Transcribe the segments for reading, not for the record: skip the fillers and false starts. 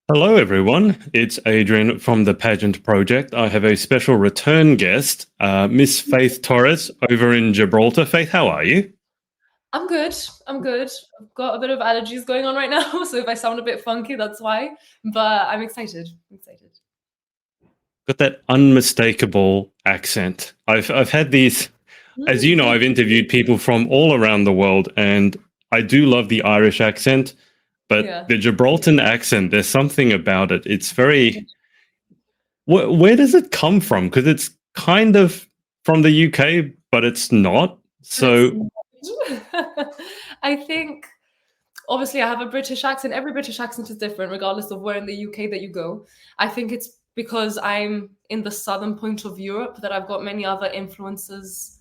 Hello, everyone. It's Adrian from the Pageant Project. I have a special return guest, Miss Faith Torres, over in Gibraltar. Faith, how are you? I'm good. I'm good. I've got a bit of allergies going on right now, so if I sound a bit funky, that's why. But I'm excited. I'm excited. Got that unmistakable accent. I've had these, as you know, I've interviewed people from all around the world, and I do love the Irish accent, but Yeah. the Gibraltar accent, there's something about it. It's very. Where does it come from? Because it's kind of from the UK, but it's not. But it's So I think obviously I have a British accent. Every British accent is different, regardless of where in the UK that you go. I think it's because I'm in the southern point of Europe that I've got many other influences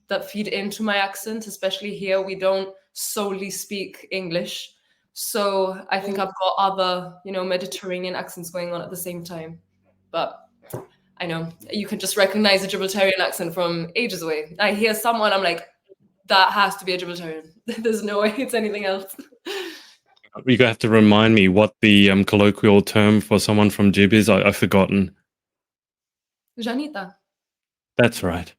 that feed into my accent, especially here. We don't solely speak English. So I think I've got other, Mediterranean accents going on at the same time. But I know you can just recognize a Gibraltarian accent from ages away. I hear someone, I'm like, that has to be a Gibraltarian. There's no way it's anything else. you have to remind me what the colloquial term for someone from Jib is. I've forgotten. Janita. That's right.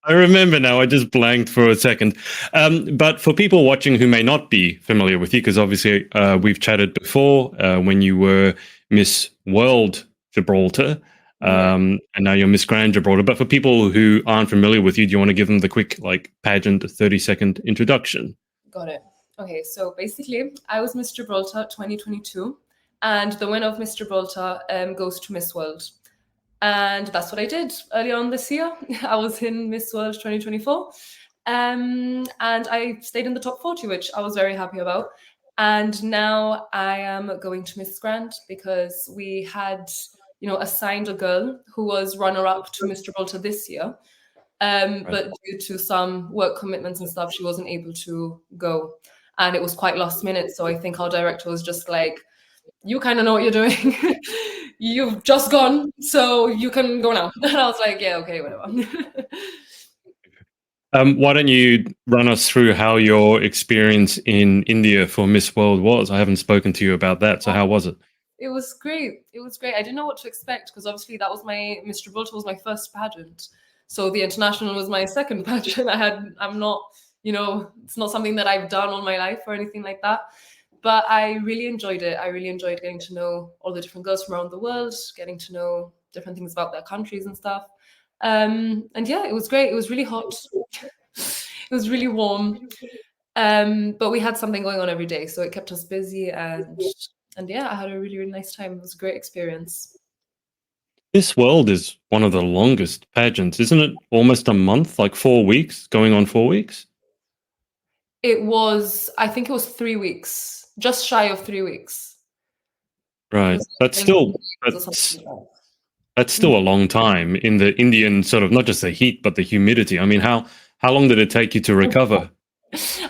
I remember now. I just blanked for a second. But for people watching who may not be familiar with you, because obviously we've chatted before when you were Miss World Gibraltar, and now you're Miss Grand Gibraltar. But for people who aren't familiar with you, do you want to give them the quick pageant 30-second introduction? Got it. Okay, so basically, I was Miss Gibraltar 2022, and the winner of Miss Gibraltar goes to Miss World. And that's what I did earlier on this year. I was in Miss World 2024. And I stayed in the top 40, which I was very happy about. And now I am going to Miss Grand because we had, assigned a girl who was runner-up to Miss Gibraltar this year. But due to some work commitments and stuff, she wasn't able to go. And it was quite last minute. So I think our director was just like, you kind of know what you're doing. You've just gone, so you can go now. And I was like, yeah, okay, whatever. Why don't you run us through how your experience in India for Miss World was? I haven't spoken to you about that, so how was it? It was great. It was great. I didn't know what to expect because obviously that was Miss Gibraltar was my first pageant. So the international was my second pageant. I'm not, it's not something that I've done all my life or anything like that. But I really enjoyed it. I really enjoyed getting to know all the different girls from around the world, getting to know different things about their countries and stuff. And yeah, it was great. It was really hot. It was really warm. But we had something going on every day, so it kept us busy and yeah, I had a really, really nice time. It was a great experience. Miss World is one of the longest pageants, isn't it? Almost a month, like 4 weeks, going on 4 weeks. I think it was 3 weeks, just shy of 3 weeks. Right. That's still a long time in the Indian sort of, not just the heat, but the humidity. I mean, how long did it take you to recover?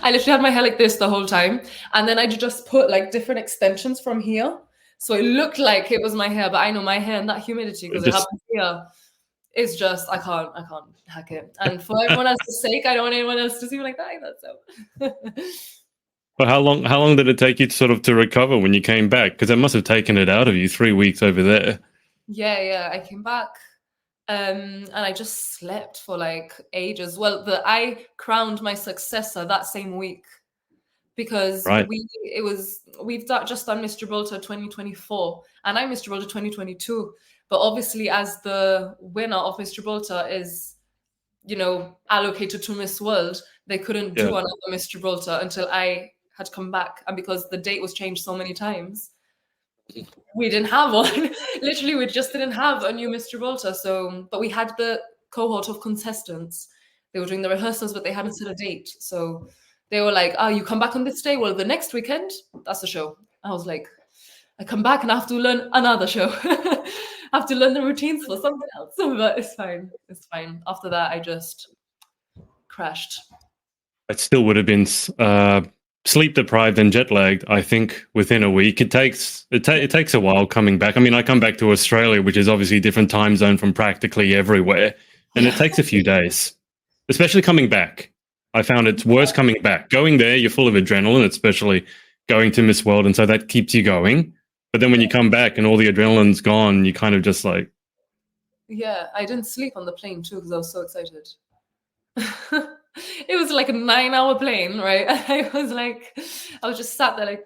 I literally had my hair like this the whole time. And then I just put like different extensions from here. So it looked like it was my hair, but I know my hair and that humidity, because it happens here, it's just, I can't hack it. And for everyone else's sake, I don't want anyone else to see me like that either. So But how long did it take you to recover when you came back? Because it must have taken it out of you 3 weeks over there. Yeah, I came back. And I just slept for like ages. Well, I crowned my successor that same week because we've just done Miss Gibraltar 2024 and I'm Miss Gibraltar 2022. But obviously, as the winner of Miss Gibraltar is, allocated to Miss World, they couldn't do another Miss Gibraltar until I had come back. And because the date was changed so many times, we didn't have one. Literally, we just didn't have a new Miss Gibraltar. But we had the cohort of contestants. They were doing the rehearsals, but they hadn't set a date. So they were like, "Oh, you come back on this day? Well, the next weekend, that's the show." I was like, "I come back and I have to learn another show. I have to learn the routines for something else." But it's fine. It's fine. After that, I just crashed. It still would have been sleep deprived and jet lagged. I think within a week. It takes a while coming back. I mean, I come back to Australia, which is obviously a different time zone from practically everywhere, and it takes a few days, especially coming back. I found it's worse coming back. Going there, you're full of adrenaline, especially going to Miss World, and so that keeps you going. But then when you come back and all the adrenaline's gone, you kind of just like... Yeah, I didn't sleep on the plane too because I was so excited. It was like a 9-hour plane, right? I was just sat there like...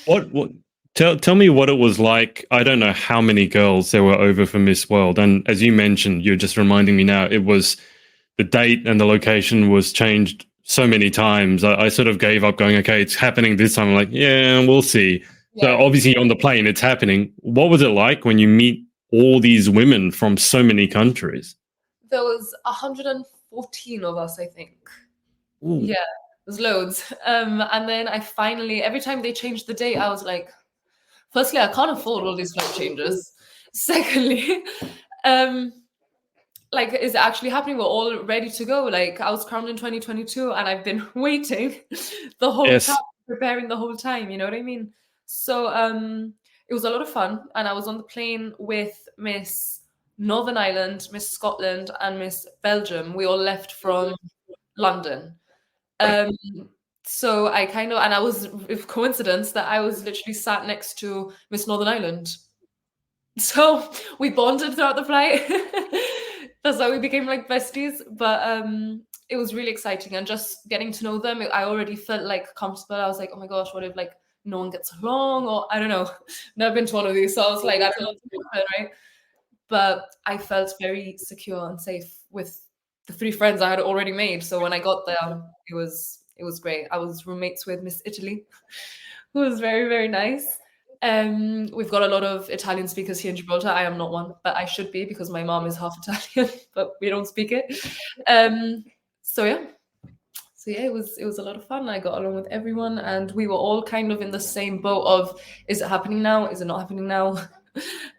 What tell me what it was like. I don't know how many girls there were over for Miss World, and as you mentioned, you're just reminding me now, it was the date and the location was changed so many times. I sort of gave up going, okay, it's happening this time. I'm like, yeah, we'll see. Yeah. So obviously on the plane, it's happening. What was it like when you meet all these women from so many countries? There was 114 of us, I think. Ooh. Yeah, there's loads. And then I finally, every time they changed the date, I was like, firstly, I can't afford all these flight changes. Secondly, like, is it actually happening? We're all ready to go. Like, I was crowned in 2022 and I've been waiting the whole time, preparing the whole time, you know what I mean? So it was a lot of fun. And I was on the plane with Miss Northern Ireland, Miss Scotland, and Miss Belgium. We all left from London. So I kind of, and I was, with coincidence, that I was literally sat next to Miss Northern Ireland. So we bonded throughout the flight. That's how we became like besties. But it was really exciting, and just getting to know them, I already felt like comfortable. I was like, oh my gosh, what if like no one gets along, or I don't know. Never been to one of these, so I was like, I don't know what's going to happen, right? But I felt very secure and safe with the 3 friends I had already made. So when I got there, it was great. I was roommates with Miss Italy, who was very, very nice. We've got a lot of Italian speakers here in Gibraltar. I am not one, but I should be because my mom is half Italian, but we don't speak it. So yeah, it was a lot of fun. I got along with everyone, and we were all kind of in the same boat of, is it happening now? Is it not happening now?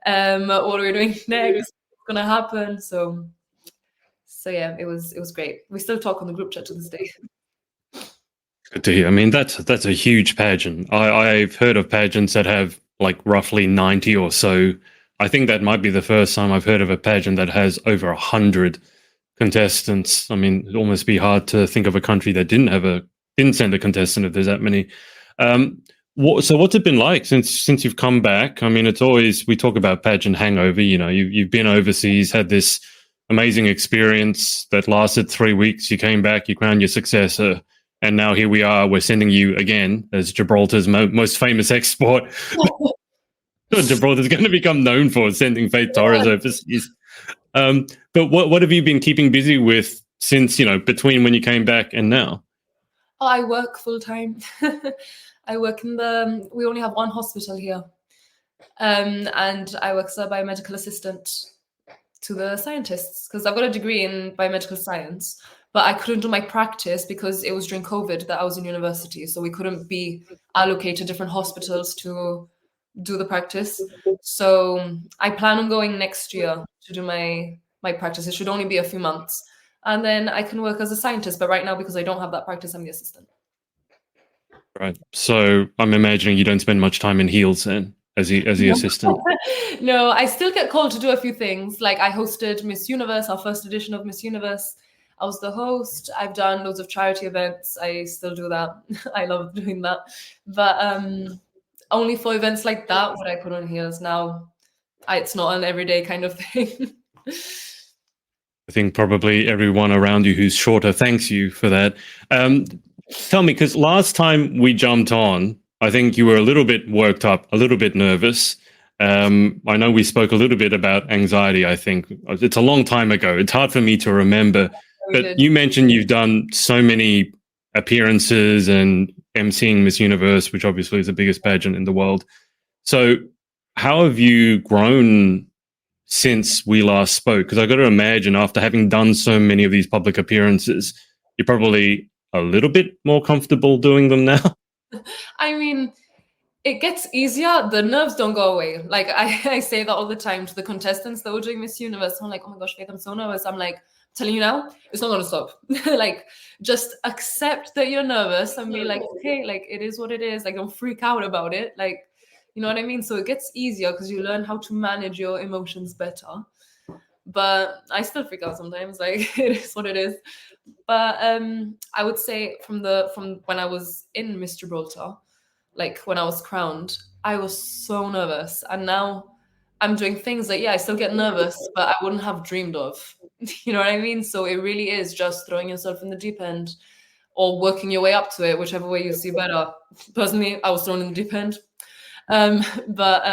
What are we doing next? What's gonna happen? So yeah, it was great. We still talk on the group chat to this day. Good to hear. I mean, that's a huge pageant. I've heard of pageants that have like roughly 90 or so. I think that might be the first time I've heard of a pageant that has over 100 contestants. I mean, it'd almost be hard to think of a country that didn't send a contestant if there's that many. So what's it been like since you've come back? I mean, it's always, we talk about pageant hangover. You know, you've been overseas, had this amazing experience that lasted 3 weeks. You came back, you crowned your successor. And now here we are, we're sending you again as Gibraltar's most famous export. Gibraltar's going to become known for sending Faith Torres overseas. But what have you been keeping busy with since, between when you came back and now? Oh, I work full time. I work we only have one hospital here. And I work as a biomedical assistant to the scientists, because I've got a degree in biomedical science. But I couldn't do my practice because it was during COVID that I was in university. So we couldn't be allocated different hospitals to do the practice. So I plan on going next year to do my practice. It should only be a few months. And then I can work as a scientist. But right now, because I don't have that practice, I'm the assistant. Right. So I'm imagining you don't spend much time in heels then as the assistant. No, I still get called to do a few things. Like I hosted Miss Universe, our first edition of Miss Universe. I was the host. I've done loads of charity events. I still do that. I love doing that. But only for events like that would I put on heels. Now, it's not an everyday kind of thing. I think probably everyone around you who's shorter thanks you for that. Tell me, because last time we jumped on, I think you were a little bit worked up, a little bit nervous. I know we spoke a little bit about anxiety, I think. It's a long time ago. It's hard for me to remember. But you mentioned you've done so many appearances and emceeing Miss Universe, which obviously is the biggest pageant in the world. So how have you grown since we last spoke? Because I got to imagine after having done so many of these public appearances, you're probably a little bit more comfortable doing them now. I mean, it gets easier. The nerves don't go away. Like I say that all the time to the contestants that were doing Miss Universe. I'm like, oh my gosh, Faith, I'm so nervous. I'm like, telling you now, it's not going to stop. Like, just accept that you're nervous and be like, okay, like it is what it is. Like, don't freak out about it. Like, you know what I mean? So it gets easier because you learn how to manage your emotions better. but I still freak out sometimes. Like it is what it is. But I would say from when I was in Miss Gibraltar, like when I was crowned, I was so nervous, and now I'm doing things that, yeah, I still get nervous, but I wouldn't have dreamed of. You know what I mean? So it really is just throwing yourself in the deep end or working your way up to it, whichever way you see better. Personally, I was thrown in the deep end. But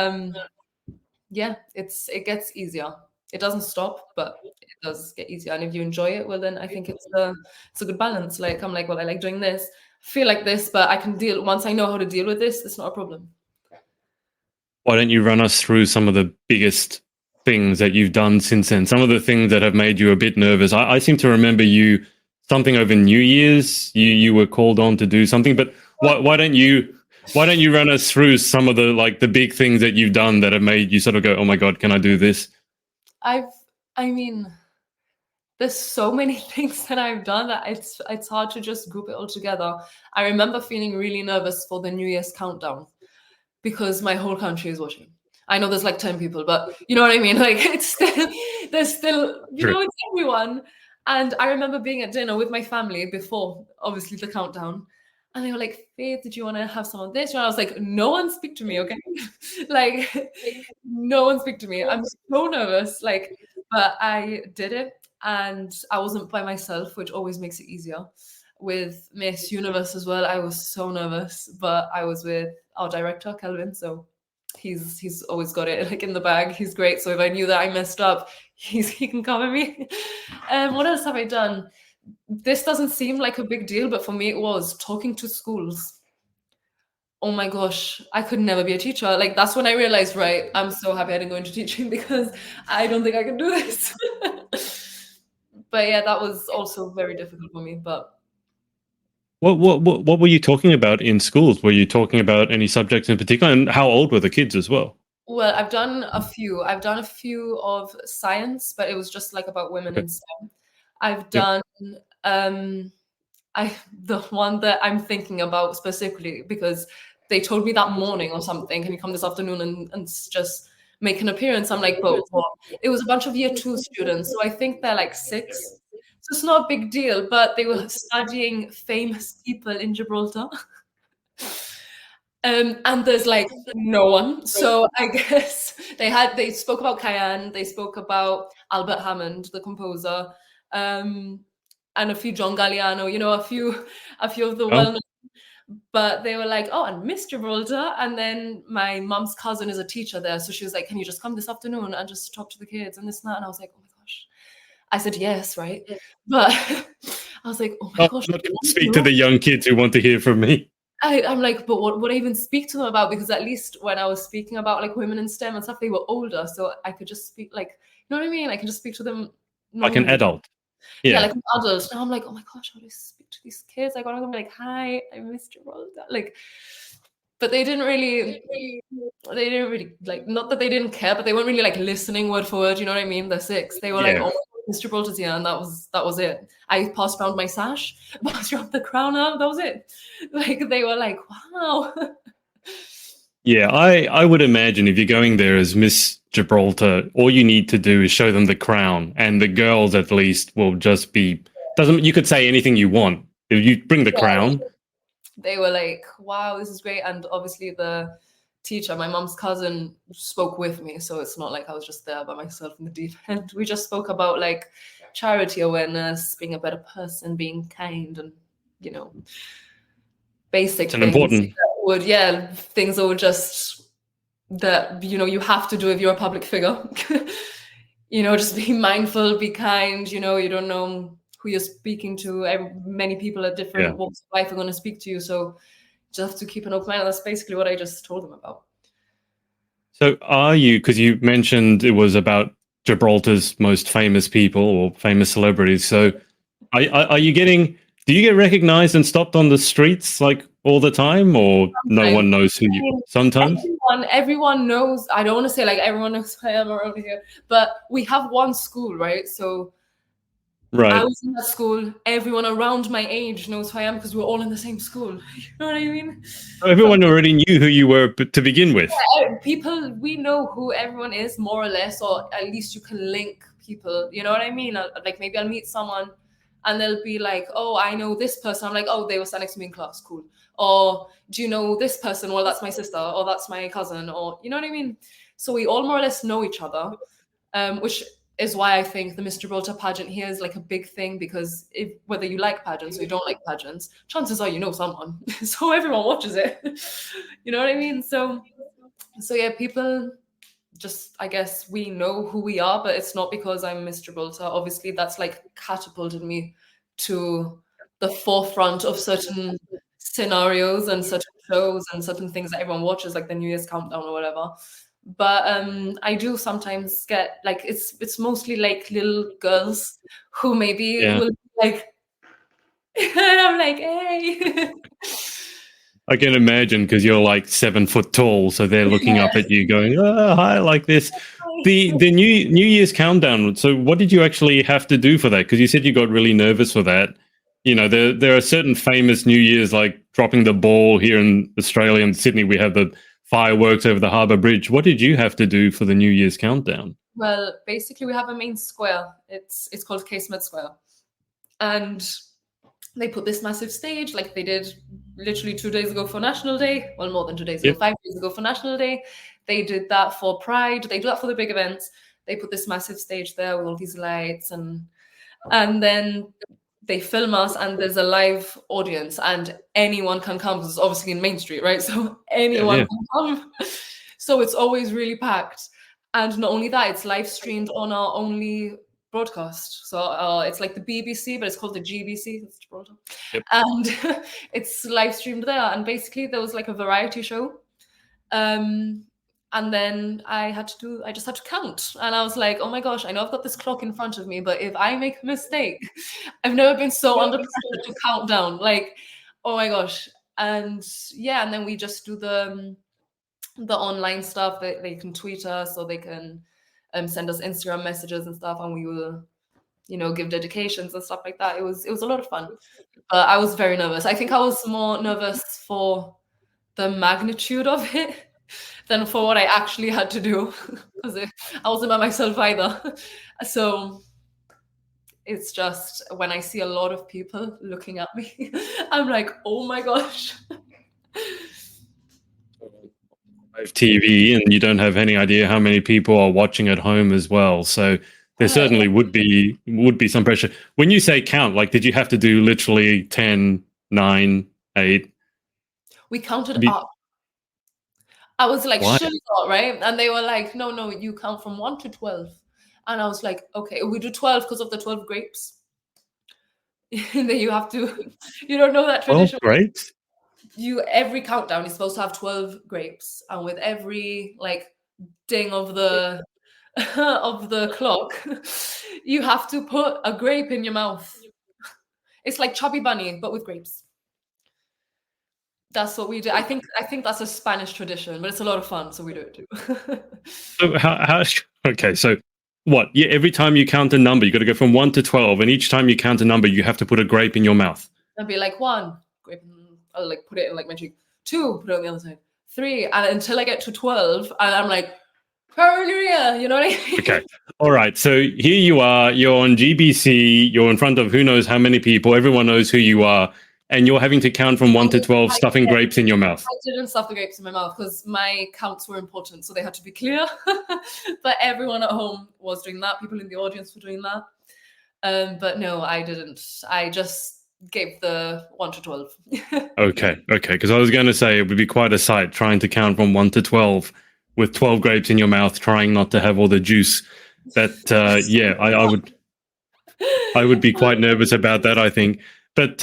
yeah, it gets easier. It doesn't stop, but it does get easier. And if you enjoy it, well, then I think it's a good balance. Like I'm like, well, I like doing this, feel like this, but I can deal once I know how to deal with this. It's not a problem. Why don't you run us through some of the biggest things that you've done since then? Some of the things that have made you a bit nervous. I seem to remember something over New Year's. You were called on to do something, but why don't you run us through some of the big things that you've done that have made you sort of go, oh my God, can I do this? I mean, there's so many things that I've done that it's hard to just group it all together. I remember feeling really nervous for the New Year's countdown because my whole country is watching. I know there's like 10 people, but you know what I mean? Like there's still, it's everyone. And I remember being at dinner with my family before, obviously, the countdown. And they were like, Faith, did you want to have some of this? And I was like, no one speak to me, okay? Like, no one speak to me. I'm so nervous. Like, but I did it. And I wasn't by myself, which always makes it easier. With Miss Universe as well, I was so nervous, but I was with our director, Kelvin. So he's always got it like in the bag. He's great. So if I knew that I messed up, he can cover me. What else have I done? This doesn't seem like a big deal, but for me it was talking to schools. Oh my gosh, I could never be a teacher. Like that's when I realized, right, I'm so happy I didn't go into teaching because I don't think I can do this. But yeah, that was also very difficult for me. But what were you talking about in schools? Were you talking about any subjects in particular, and how old were the kids as well? Well, I've done a few. I've done a few of science, but it was just like about women in STEM. I've done the one that I'm thinking about specifically because they told me that morning or something, can you come this afternoon and just make an appearance? I'm like, but what? It was a bunch of year 2 students, so I think they're like 6. So it's not a big deal, but they were studying famous people in Gibraltar. And there's like no one. So I guess they spoke about Cayenne, they spoke about Albert Hammond, the composer, and a few John Galliano, a few of the well-known. But they were like, oh, and Miss Gibraltar. And then my mom's cousin is a teacher there. So she was like, can you just come this afternoon and just talk to the kids and this and that? And I was like, oh my gosh. I said yes, right? But I was like, oh my gosh. Not going to speak to the young kids who want to hear from me. I'm like, but what would I even speak to them about? Because at least when I was speaking about like women in STEM and stuff, they were older. So I could just speak like, you know what I mean? I can just speak to them normally. Like an adult. Yeah, like an adult. Now I'm like, oh my gosh, how do I speak to these kids? Like, I'm gonna be like, hi, I missed your role. Like, but they didn't really like, not that they didn't care, but they weren't really like listening word for word. You know what I mean? They're 6. They were like, oh, Mr. Gibraltar's here, and that was it. I passed around my sash, passed around the crown out. That was it. Like they were like, wow. Yeah, I would imagine if you're going there as Miss Gibraltar, all you need to do is show them the crown, and the girls at least will just be. You could say anything you want. If you bring the crown. They were like, wow, this is great. And obviously the teacher, my mom's cousin, spoke with me. So it's not like I was just there by myself in the deep end. We just spoke about like charity awareness, being a better person, being kind, and, basic things. Important. Things that would just, that, you have to do if you're a public figure. Just be mindful, be kind, you don't know who you're speaking to. Many people at different walks of life are going to speak to you. So just have to keep an open mind. That's basically what I just told them about. So because you mentioned it was about Gibraltar's most famous people or famous celebrities. So do you get recognized and stopped on the streets like all the time, or no one knows who you sometimes? Everyone knows. I don't want to say like everyone knows who I am around here, but we have one school, right? So I was in that school. Everyone around my age knows who I am because we're all in the same school. You know what I mean? So everyone already knew who you were to begin with. We know who everyone is, more or less, or at least you can link people. You know what I mean? Like maybe I'll meet someone and they'll be like, oh, I know this person. I'm like, oh, they were standing next to me in class. Cool. Or do you know this person? Well, that's my sister, or that's my cousin, or you know what I mean? So we all more or less know each other, which is why I think the Miss Gibraltar pageant here is like a big thing, because whether you like pageants or you don't like pageants, chances are you know someone. So everyone watches it. You know what I mean? So yeah, people just, I guess we know who we are, but it's not because I'm Miss Gibraltar. Obviously, that's like catapulted me to the forefront of certain scenarios and certain shows and certain things that everyone watches, like the New Year's countdown or whatever. But I do sometimes get like, it's mostly like little girls who maybe will be like, and I'm like, hey. I can imagine, because you're like 7 foot tall, so they're looking up at you going, oh, hi, like this. The New Year's countdown, so what did you actually have to do for that? Because you said you got really nervous for that. You know, there are certain famous New Year's, like dropping the ball here in Australia and Sydney. We have the fireworks over the Harbour Bridge. What did you have to do for the New Year's countdown? Well, basically, we have a main square. It's called Casement Square. And they put this massive stage, like they did literally 2 days ago for National Day. Well, more than 2 days ago, 5 days ago for National Day. They did that for Pride. They do that for the big events. They put this massive stage there with all these lights, and then they film us, and there's a live audience, and anyone can come, because it's obviously in Main Street, right? So anyone can come. So it's always really packed. And not only that, it's live streamed on our only broadcast. So it's like the BBC, but it's called the GBC. It's Gibraltar. And it's live streamed there. And basically there was like a variety show. And then I just had to count. And I was like, oh my gosh, I know I've got this clock in front of me, but if I make a mistake, I've never been so under pressure to count down. Like, oh my gosh. And yeah, and then we just do the online stuff that they can tweet us, or they can send us Instagram messages and stuff, and we will, give dedications and stuff like that. It was a lot of fun, but I was very nervous. I think I was more nervous for the magnitude of it than for what I actually had to do, because I wasn't by myself either. So it's just when I see a lot of people looking at me, I'm like, oh my gosh. TV, and you don't have any idea how many people are watching at home as well. So there certainly would be some pressure. When you say count, like, did you have to do literally 10, 9, 8? We counted up. I was like, should not, right? And they were like, no, you count from 1 to 12. And I was like, okay, we do 12 because of the 12 grapes. And then you have to, you don't know that tradition. 12 grapes? Every countdown is supposed to have 12 grapes. And with every like ding of the clock, you have to put a grape in your mouth. It's like Chubby Bunny, but with grapes. That's what we do. I think that's a Spanish tradition, but it's a lot of fun, so we do it too. So how okay, so what? Yeah, every time you count a number, you got to go from 1 to 12, and each time you count a number, you have to put a grape in your mouth. I'll be like 1 grape, I'll like put it in like my cheek. 2, put it on the other side. 3, and until I get to 12, and I'm like, hallelujah, you know what I mean? Okay. All right. So here you are, you're on GBC, you're in front of who knows how many people, everyone knows who you are, and you're having to count from 1 to 12, stuffing grapes in your mouth. I didn't stuff the grapes in my mouth because my counts were important, so they had to be clear. But everyone at home was doing that. People in the audience were doing that. But no, I didn't. I just gave the 1 to 12. Okay. Because I was going to say it would be quite a sight trying to count from 1 to 12 with 12 grapes in your mouth, trying not to have all the juice. That yeah, I would be quite nervous about that, I think. But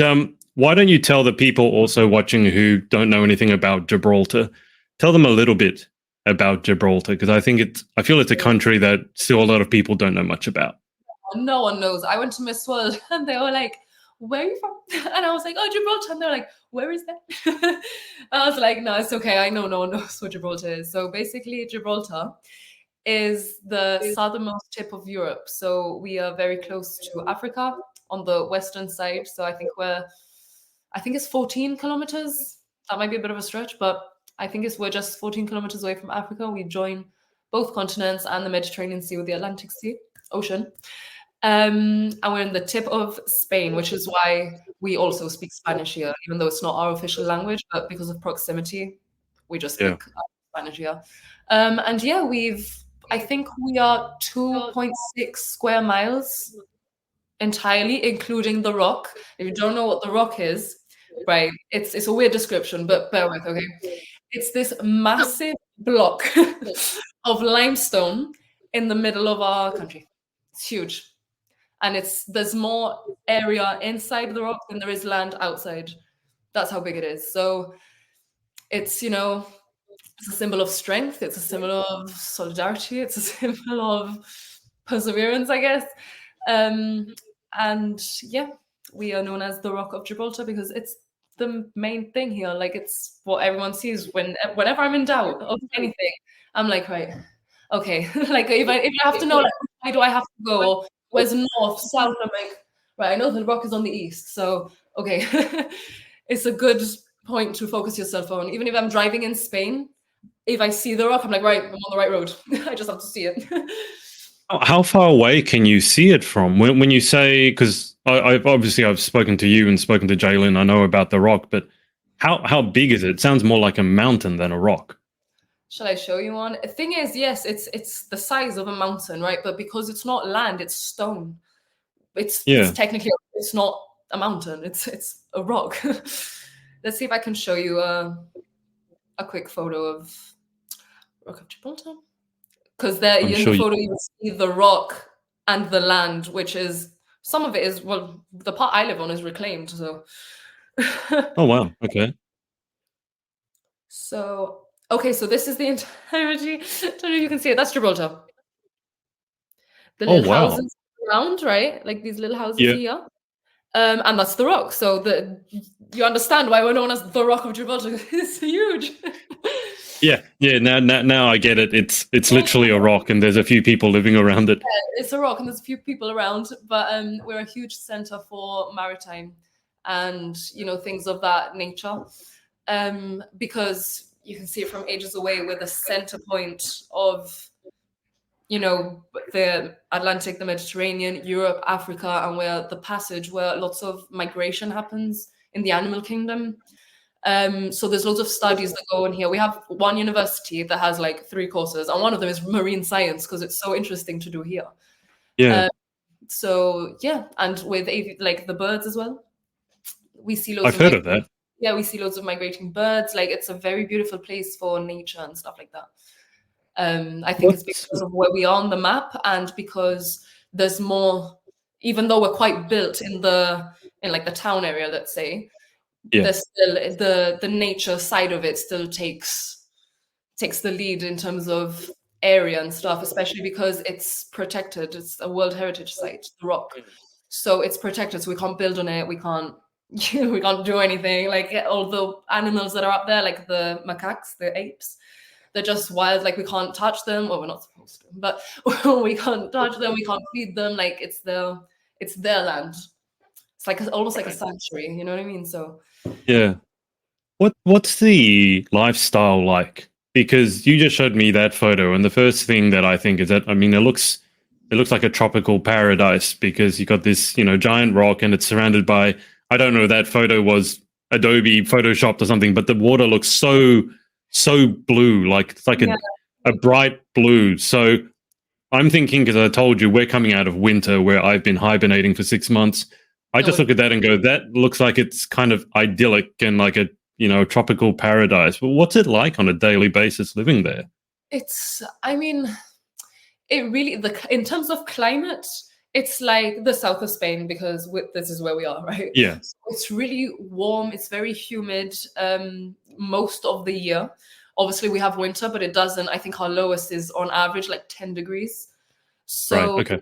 why don't you tell the people also watching who don't know anything about Gibraltar, tell them a little bit about Gibraltar, because I feel it's a country that still a lot of people don't know much about. No one knows. I went to Miss World and they were like, where are you from? And I was like, oh, Gibraltar. And they're like, where is that? I was like, no, it's okay. I know no one knows what Gibraltar is. So basically, Gibraltar is the southernmost tip of Europe. So we are very close to Africa on the western side. So I think it's 14 kilometers. That might be a bit of a stretch, but I think we're just 14 kilometers away from Africa. We join both continents and the Mediterranean Sea with the Atlantic Sea Ocean. And we're in the tip of Spain, which is why we also speak Spanish here, even though it's not our official language, but because of proximity, we just speak Spanish here. And yeah, I think we are 2.6 square miles entirely, including the rock. If you don't know what the rock is, right, it's a weird description, but bear with, okay? It's this massive block of limestone in the middle of our country. It's huge. And there's more area inside the rock than there is land outside. That's how big it is. So it's, it's a symbol of strength. It's a symbol of solidarity. It's a symbol of perseverance, I guess. And yeah, we are known as the Rock of Gibraltar because it's the main thing here. Like, it's what everyone sees whenever I'm in doubt of anything. I'm like, right, okay. Like, if I have to know, like, why do I have to go? Or where's north, south? I'm like, right, I know the rock is on the east. So, okay. It's a good point to focus yourself on. Even if I'm driving in Spain, if I see the rock, I'm like, right, I'm on the right road. I just have to see it. How far away can you see it from? When you say, because I've spoken to you and spoken to Jalen, I know about the rock, but how big is it? It sounds more like a mountain than a rock. Shall I show you one? The thing is, yes, it's the size of a mountain, right? But because it's not land, it's stone. It's technically, it's not a mountain. It's a rock. Let's see if I can show you a quick photo of Rock of Gibraltar. Because there in the photo you see the rock and the land, which is, some of it is, well, the part I live on is reclaimed. So. Oh wow! Okay. So this is the entirety. I don't know if you can see it. That's Gibraltar. The little houses around, right? Like these little houses here. And that's the rock. So you understand why we're known as the Rock of Gibraltar. It's huge. Yeah. Now I get it. It's literally a rock, and there's a few people living around it. Yeah, it's a rock, and there's a few people around. But we're a huge center for maritime and things of that nature. Because you can see it from ages away. We're the center point of the Atlantic, the Mediterranean, Europe, Africa, and we're the passage where lots of migration happens in the animal kingdom. So there's loads of studies that go on here. We have one university that has like 3 courses, and one of them is marine science because it's so interesting to do here. Yeah. So yeah, and with like the birds as well, we see loads. I've heard of that. Yeah, we see loads of migrating birds. Like, it's a very beautiful place for nature and stuff like that. I think it's because of where we are on the map, and because there's more, even though we're quite built in like the town area, let's say, there's still the nature side of it still takes the lead in terms of area and stuff, especially because it's protected. It's a World Heritage Site, the rock. So it's protected, so we can't build on it, we can't do anything. Like, all the animals that are up there, like the macaques, the apes, they're just wild. Like, we can't touch them. Well, we're not supposed to, but we can't touch them. We can't feed them. Like, it's their land. It's like almost like a sanctuary. You know what I mean? So yeah. What's the lifestyle like? Because you just showed me that photo, and the first thing that I think is that, I mean, it looks like a tropical paradise, because you got this giant rock, and it's surrounded by, I don't know, that photo was Adobe photoshopped or something, but the water looks so blue, like it's like a bright blue. So I'm thinking, because I told you we're coming out of winter where I've been hibernating for 6 months. I just look at that and go, that looks like it's kind of idyllic and like a tropical paradise. But what's it like on a daily basis living there? I mean, it really, in terms of climate, it's like the south of Spain, because this is where we are, right? Yeah. So it's really warm. It's very humid most of the year. Obviously, we have winter, but it doesn't. I think our lowest is on average like 10 degrees. So, right, okay.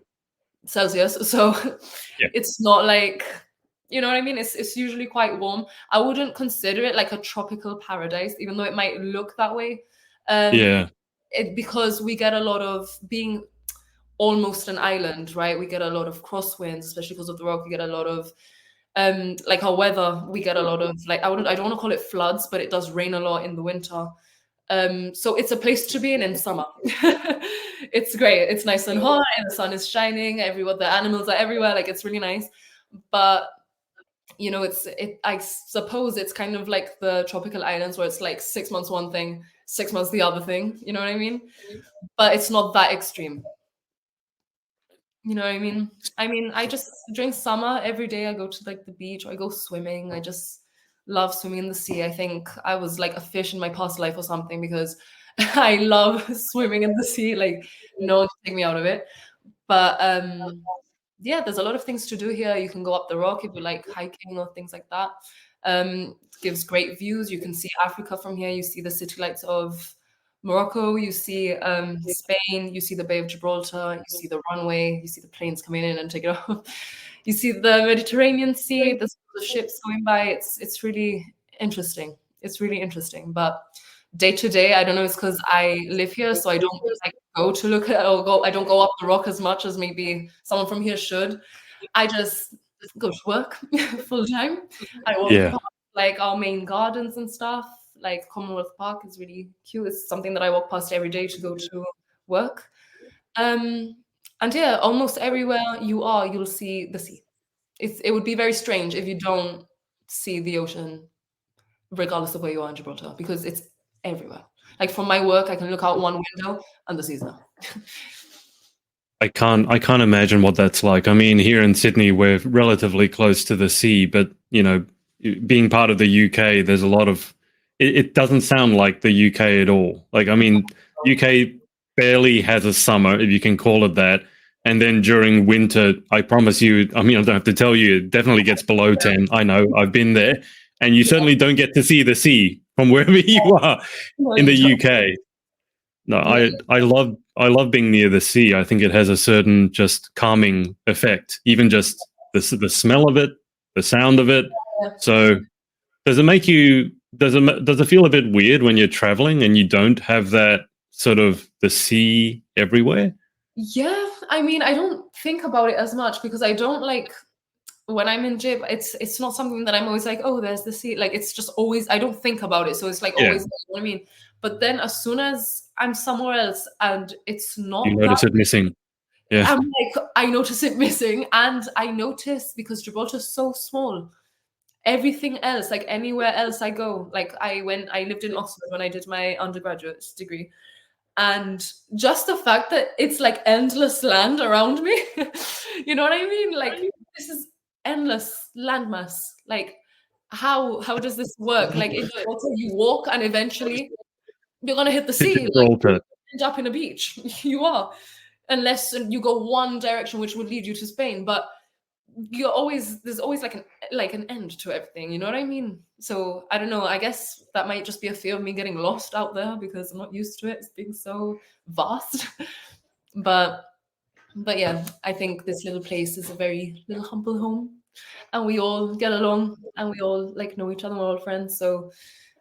Celsius. So it's not like, you know what I mean? It's usually quite warm. I wouldn't consider it like a tropical paradise, even though it might look that way. Because we get a lot of, being almost an island, right? We get a lot of crosswinds, especially because of the rock. We get a lot of like our weather. We get a lot of, like, I don't want to call it floods, but it does rain a lot in the winter. So it's a place to be in summer. It's great. It's nice and hot, and the sun is shining. Everywhere, the animals are everywhere. Like, it's really nice. But you know, I suppose it's kind of like the tropical islands where it's like 6 months one thing, 6 months the other thing. You know what I mean? But it's not that extreme. You know what I mean? I just during summer every day I go to like the beach or I go swimming. I just love swimming in the sea. I think I was like a fish in my past life or something because I love swimming in the sea. Like, no one can take me out of it. But yeah, there's a lot of things to do here. You can go up the rock if you like hiking or things like that. It gives great views. You can see Africa from here. You see the city lights of Morocco, you see Spain, you see the Bay of Gibraltar, you see the runway, you see the planes coming in and taking off. You see the Mediterranean Sea, the ships going by. It's really interesting. It's really interesting. But day to day, I don't know, it's because I live here, so I don't like go to look at or go. I don't go up the rock as much as maybe someone from here should. I just go to work full time. I walk past, like our main gardens and stuff. Like Commonwealth Park is really cute. It's something that I walk past every day to go to work. And yeah, almost everywhere you are, you'll see the sea. It would be very strange if you don't see the ocean, regardless of where you are in Gibraltar, because it's everywhere. Like from my work, I can look out one window and the sea's there. I can't imagine what that's like. I mean, here in Sydney, we're relatively close to the sea, but you know, being part of the UK, there's a lot of. It doesn't sound like the UK at all. Like, I mean, UK barely has a summer, if you can call it that. And then during winter, I promise you, I mean, I don't have to tell you, it definitely gets below 10. I know, I've been there. And you certainly don't get to see the sea from wherever you are in the UK. No, I love being near the sea. I think it has a certain just calming effect, even just the smell of it, the sound of it. So does it make you does it feel a bit weird when you're traveling and you don't have that sort of the sea everywhere? Yeah, I mean, I don't think about it as much because I don't like when I'm in Jib, it's not something that I'm always like, oh, there's the sea. Like, it's just always, I don't think about it. So it's like always, you know what I mean? But then as soon as I'm somewhere else and it's not, you notice it missing. Yeah. I'm like, I notice it missing. And I notice because Gibraltar is so small, everything else, like anywhere else I go, like I lived in Oxford when I did my undergraduate degree. And just the fact that it's like endless land around me, you know what I mean? Like, this is endless landmass. Like, how does this work? Like, in Gibraltar, you walk and eventually you're gonna hit the sea. Like, end up in a beach. You are, unless you go one direction, which would lead you to Spain. But there's always like an end to everything. You know what I mean? So I don't know. I guess that might just be a fear of me getting lost out there because I'm not used to it. It's being so vast. But yeah, I think this little place is a very little humble home, and we all get along, and we all like know each other. We're all friends, so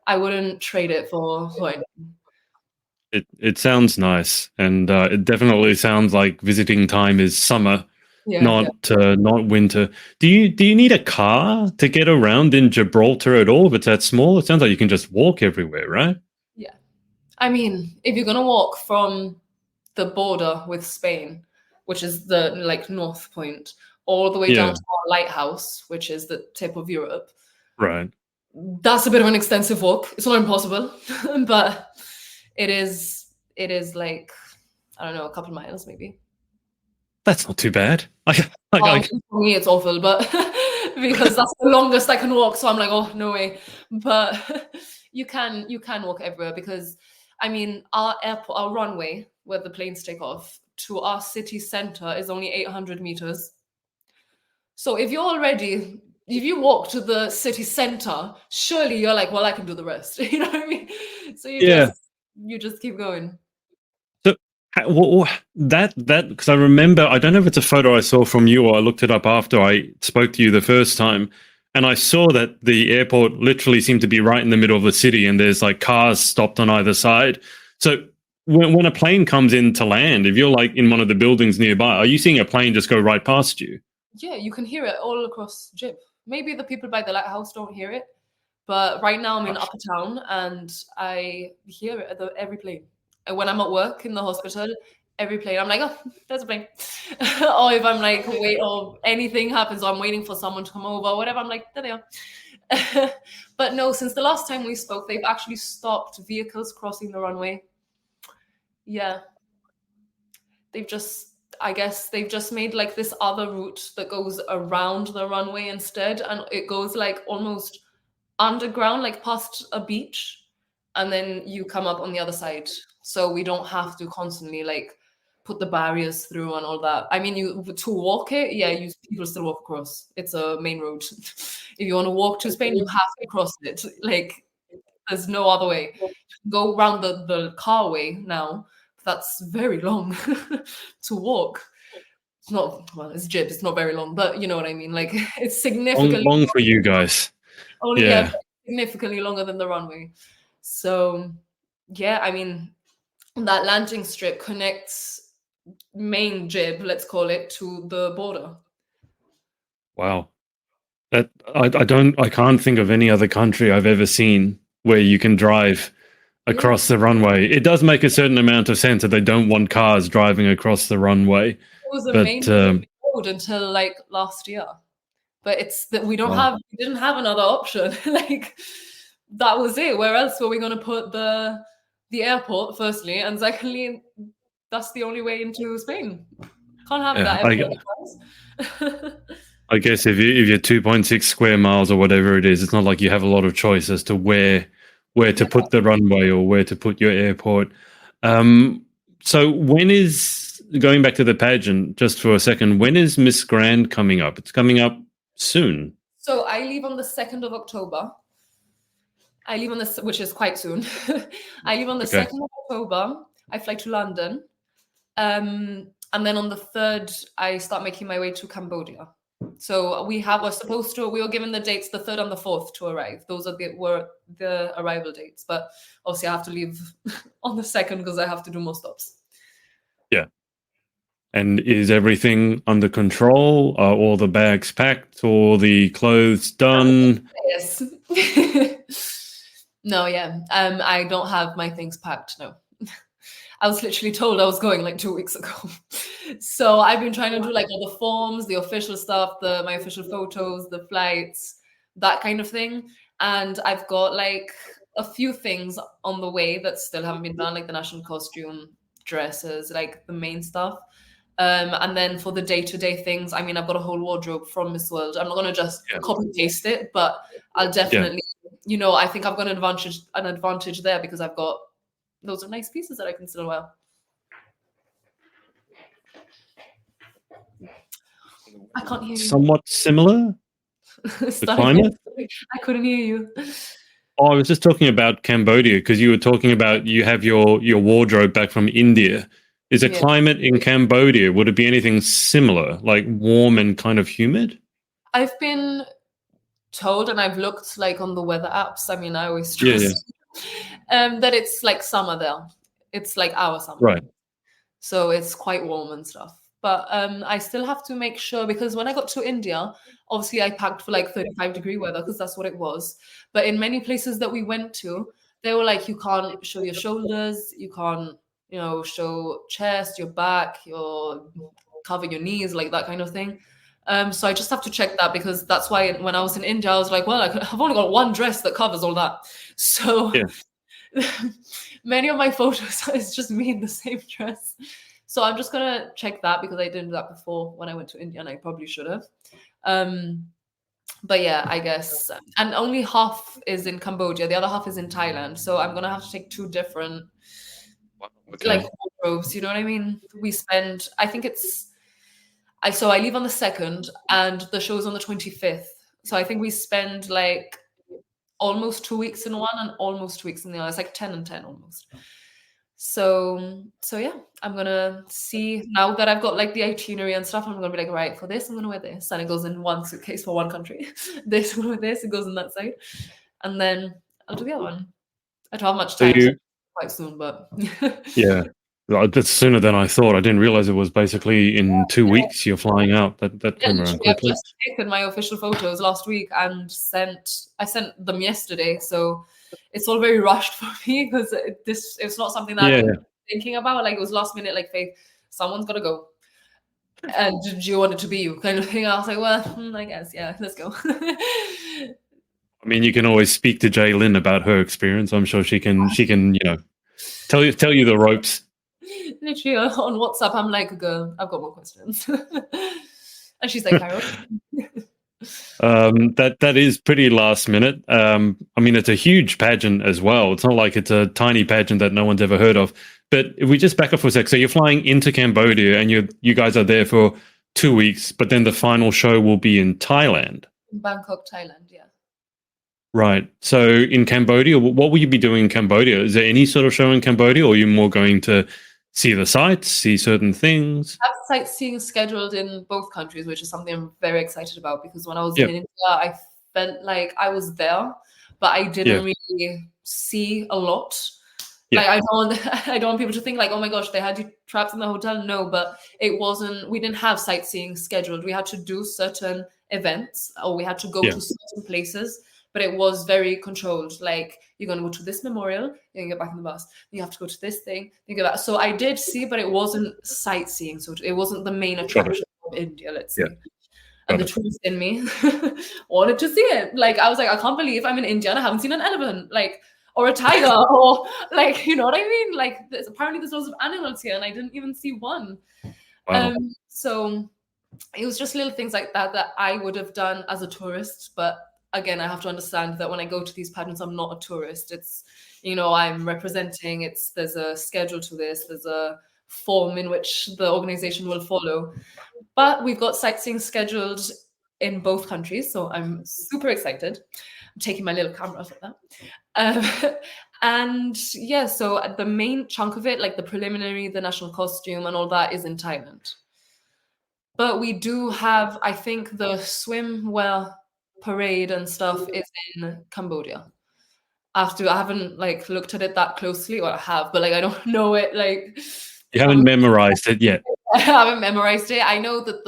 I wouldn't trade it for anything. It sounds nice, and it definitely sounds like visiting time is summer, not winter. Do you need a car to get around in Gibraltar at all? If it's that small, it sounds like you can just walk everywhere, right? Yeah, I mean, if you're gonna walk from the border with Spain, which is the like north point, all the way down to our lighthouse, which is the tip of Europe. Right. That's a bit of an extensive walk. It's not impossible, but it is like, I don't know, a couple of miles maybe. That's not too bad. For me, it's awful, but because that's the longest I can walk, so I'm like, oh, no way. But you can walk everywhere because, I mean, our airport, our runway where the planes take off to our city center is only 800 meters. So if you walk to the city center, surely you're like, well, I can do the rest. You know what I mean? So you just keep going. So that because I remember, I don't know if it's a photo I saw from you or I looked it up after I spoke to you the first time, and I saw that the airport literally seemed to be right in the middle of the city, and there's like cars stopped on either side. So when a plane comes in to land, if you're like in one of the buildings nearby, are you seeing a plane just go right past you? Yeah, you can hear it all across Jib. Maybe the people by the lighthouse don't hear it, But right now I'm in Upper Town and I hear it at every plane. And when I'm at work in the hospital, every plane, I'm like, oh, there's a plane. Or if I'm like, wait, or anything happens, or I'm waiting for someone to come over, or whatever, I'm like, there they are. But no, since the last time we spoke, they've actually stopped vehicles crossing the runway. Yeah. I guess they've just made like this other route that goes around the runway instead. And it goes like almost underground, like past a beach. And then you come up on the other side. So we don't have to constantly like put the barriers through and all that. I mean, to walk it, yeah, people still walk across. It's a main road. If you want to walk to Spain, you have to cross it. Like, there's no other way. Go around the carway now. That's very long to walk. It's not, well, it's Jib. It's not very long, but you know what I mean. Like, it's significantly long for you guys. only yeah, significantly longer than the runway. So, yeah, I mean, that landing strip connects main Jib, let's call it, to the border. Wow. That I can't think of any other country I've ever seen where you can drive across the runway. It does make a certain amount of sense that they don't want cars driving across the runway. It was a main road until like last year, but it's that we didn't have another option. Like, that was it. Where else were we going to put the airport? Firstly, and secondly, that's the only way into Spain. Can't have that everywhere. I guess if you're 2.6 square miles or whatever it is, it's not like you have a lot of choice as to where to put the runway or where to put your airport. So when is, going back to the pageant just for a second, when is Miss Grand coming up? It's coming up soon. So I leave on the 2nd of October. I leave on which is quite soon. I leave on the 2nd of October. I fly to London. And then on the 3rd, I start making my way to Cambodia. So we were given the dates, the 3rd and the 4th, to arrive. Those were the arrival dates. But obviously I have to leave on the 2nd because I have to do more stops. Yeah. And is everything under control? Are all the bags packed? All the clothes done? Yes. No, yeah. I don't have my things packed, no. I was literally told I was going like 2 weeks ago. So I've been trying to do like all the forms, the official stuff, my official photos, the flights, that kind of thing. And I've got like a few things on the way that still haven't been done, like the national costume, dresses, like the main stuff. And then for the day-to-day things, I mean, I've got a whole wardrobe from Miss World. I'm not going to just copy paste it, but I'll definitely, I think I've got an advantage there because I've got those are nice pieces that I can still wear. I can't hear you. Somewhat similar? The climate? I couldn't hear you. Oh, I was just talking about Cambodia because you were talking about you have your wardrobe back from India. Is the climate in Cambodia, would it be anything similar, like warm and kind of humid? I've been told, and I've looked like on the weather apps, I mean, I always trust that it's like summer there. It's like our summer. Right. So it's quite warm and stuff. But I still have to make sure, because when I got to India, obviously I packed for like 35-degree weather because that's what it was. But in many places that we went to, they were like, you can't show your shoulders, you can't, show chest, your back, cover your knees, like that kind of thing. So I just have to check that, because that's why when I was in India, I was like, well, I've only got one dress that covers all that. So many of my photos is just me in the same dress. So I'm just going to check that, because I didn't do that before when I went to India, and I probably should have. But yeah, I guess. And only half is in Cambodia. The other half is in Thailand. So I'm going to have to take two different like wardrobes. You know what I mean? I think so I leave on the 2nd and the show's on the 25th. So I think we spend like almost 2 weeks in one and almost 2 weeks in the other. It's like 10 and 10 almost. So yeah, I'm going to see, now that I've got like the itinerary and stuff, I'm going to be like, right, for this, I'm going to wear this. And it goes in one suitcase for one country. This, I'm going to wear this, it goes in that side. And then I'll do the other one. I don't have much time. Quite soon, but yeah. That's sooner than I thought. I didn't realize it was basically in 2 weeks you're flying out. That Yeah, came around literally, I've quickly. just taken my official photos last week and I sent them yesterday. So it's all very rushed for me because it's not something that I've Yeah. been thinking about. Like, it was last minute, like, Faith, someone's got to go. And do you want it to be you, kind of thing? I was like, well, I guess, yeah, let's go. I mean, you can always speak to Jaylin about her experience. I'm sure she can, tell you the ropes. Literally on WhatsApp, I'm like, girl, I've got more questions. And she's like, Carol. That is pretty last minute. I mean, it's a huge pageant as well. It's not like it's a tiny pageant that no one's ever heard of. But if we just back up for a sec, so you're flying into Cambodia and you guys are there for 2 weeks, but then the final show will be in Thailand. Bangkok, Thailand, yeah. Right. So in Cambodia, what will you be doing in Cambodia? Is there any sort of show in Cambodia, or are you more going to see the sights, see certain things? I have sightseeing scheduled in both countries, which is something I'm very excited about, because when I was Yep. in India, I felt like I was there, but I didn't really see a lot. Like, I don't want people to think like, oh my gosh, they had you trapped in the hotel. No, but we didn't have sightseeing scheduled. We had to do certain events, or we had to go to certain places, but it was very controlled. Like, you're going to go to this memorial, you're going to get back in the bus, you have to go to this thing, you go back. So I did see, but it wasn't sightseeing. So it wasn't the main attraction of India, let's say. And the tourist in me wanted to see it. Like, I was like, I can't believe I'm in India and I haven't seen an elephant. Like, or a tiger, or like, you know what I mean? Like, apparently there's lots of animals here and I didn't even see one. Wow. So it was just little things like that I would have done as a tourist. But again, I have to understand that when I go to these pageants, I'm not a tourist. It's, I'm representing, there's a schedule to this, there's a form in which the organization will follow. But we've got sightseeing scheduled in both countries, so I'm super excited. I'm taking my little camera for that. And yeah, so the main chunk of it, like the preliminary, the national costume and all that, is in Thailand. But we do have, I think, the swimwear parade and stuff is in Cambodia. I haven't like looked at it that closely, or I have, but like I don't know it. Like, you haven't memorized it yet. I haven't memorized it. I know that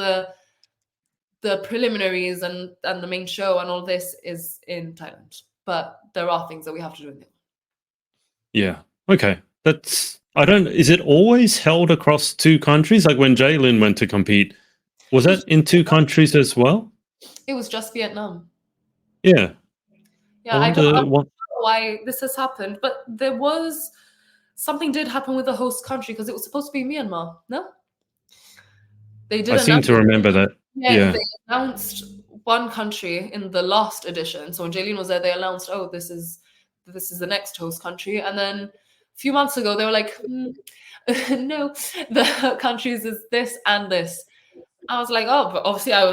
the preliminaries and the main show and all this is in Thailand, but there are things that we have to do in there. Yeah. Okay. Is it always held across 2 countries? Like when Jaylin went to compete, was that in 2 countries as well? It was just Vietnam. Yeah. Yeah, I don't know why this has happened, but something did happen with the host country, because it was supposed to be Myanmar, no? They did. I seem to remember that. Yeah. They announced one country in the last edition. So when Jaylin was there, they announced, oh, this is the next host country. And then a few months ago, they were like, no, the countries is this and this. I was like, oh, but obviously I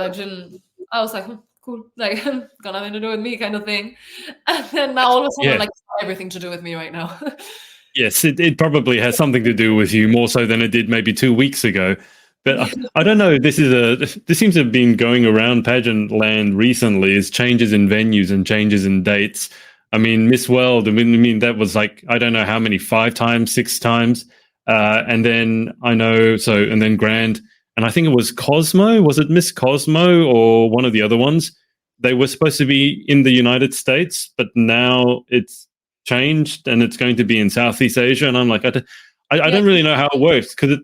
was like, cool, like, got nothing to do with me, kind of thing. And then now all of a sudden, like, it's got everything to do with me right now. Yes, it probably has something to do with you more so than it did maybe 2 weeks ago. But I don't know. This seems to have been going around pageant land recently, is changes in venues and changes in dates. I mean, Miss World, I mean that was like, I don't know how many, 5 times, 6 times. And then and then Grand. And I think it was Cosmo. Was it Miss Cosmo or one of the other ones? They were supposed to be in the United States, but now it's changed and it's going to be in Southeast Asia. And I'm like, I don't really know how it works, because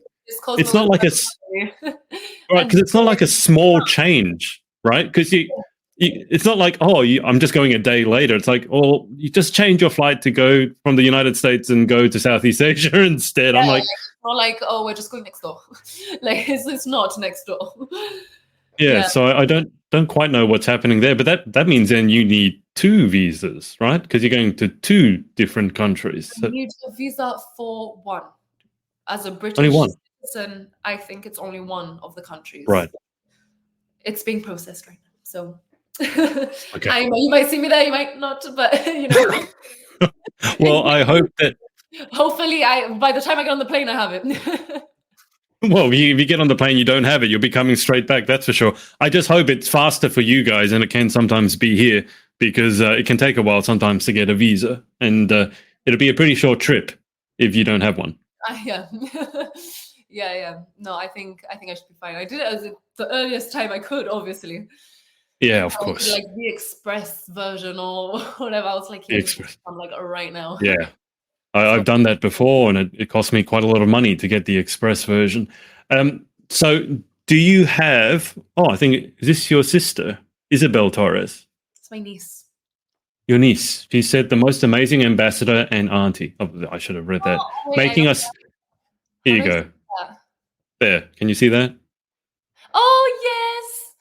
it's not like it's not like a small change, right? Because it's not like, I'm just going a day later. It's like, you just change your flight to go from the United States and go to Southeast Asia instead. I'm like, not like, we're just going next door. Like, it's not next door. Yeah, so I don't quite know what's happening there, but that means then you need 2 visas, right? Because you're going to 2 different countries. You need a visa for one. As a British citizen, I think it's only one of the countries. Right. It's being processed right now, so okay. You might see me there, you might not, but Well, I hope that. Hopefully, by the time I get on the plane, I have it. Well, if you get on the plane, you don't have it, you'll be coming straight back, that's for sure. I just hope it's faster for you guys, and it can sometimes be here, because it can take a while sometimes to get a visa, and it'll be a pretty short trip if you don't have one. Yeah. Yeah. No, I think I should be fine. I did it as the earliest time I could, obviously. Yeah, of I did course. like the express version or whatever. I was like, yeah, The this is express. like right now. Yeah. So I've done that before, and it cost me quite a lot of money to get the express version. So, do you have? Oh, I think is this your sister, Isabel Torres, it's my niece. your niece? She said the most amazing ambassador and auntie. Oh, I should have read that. Oh, wait, I know. Making us. How Here do you I say go. that? There. Can you see that? Oh, yes.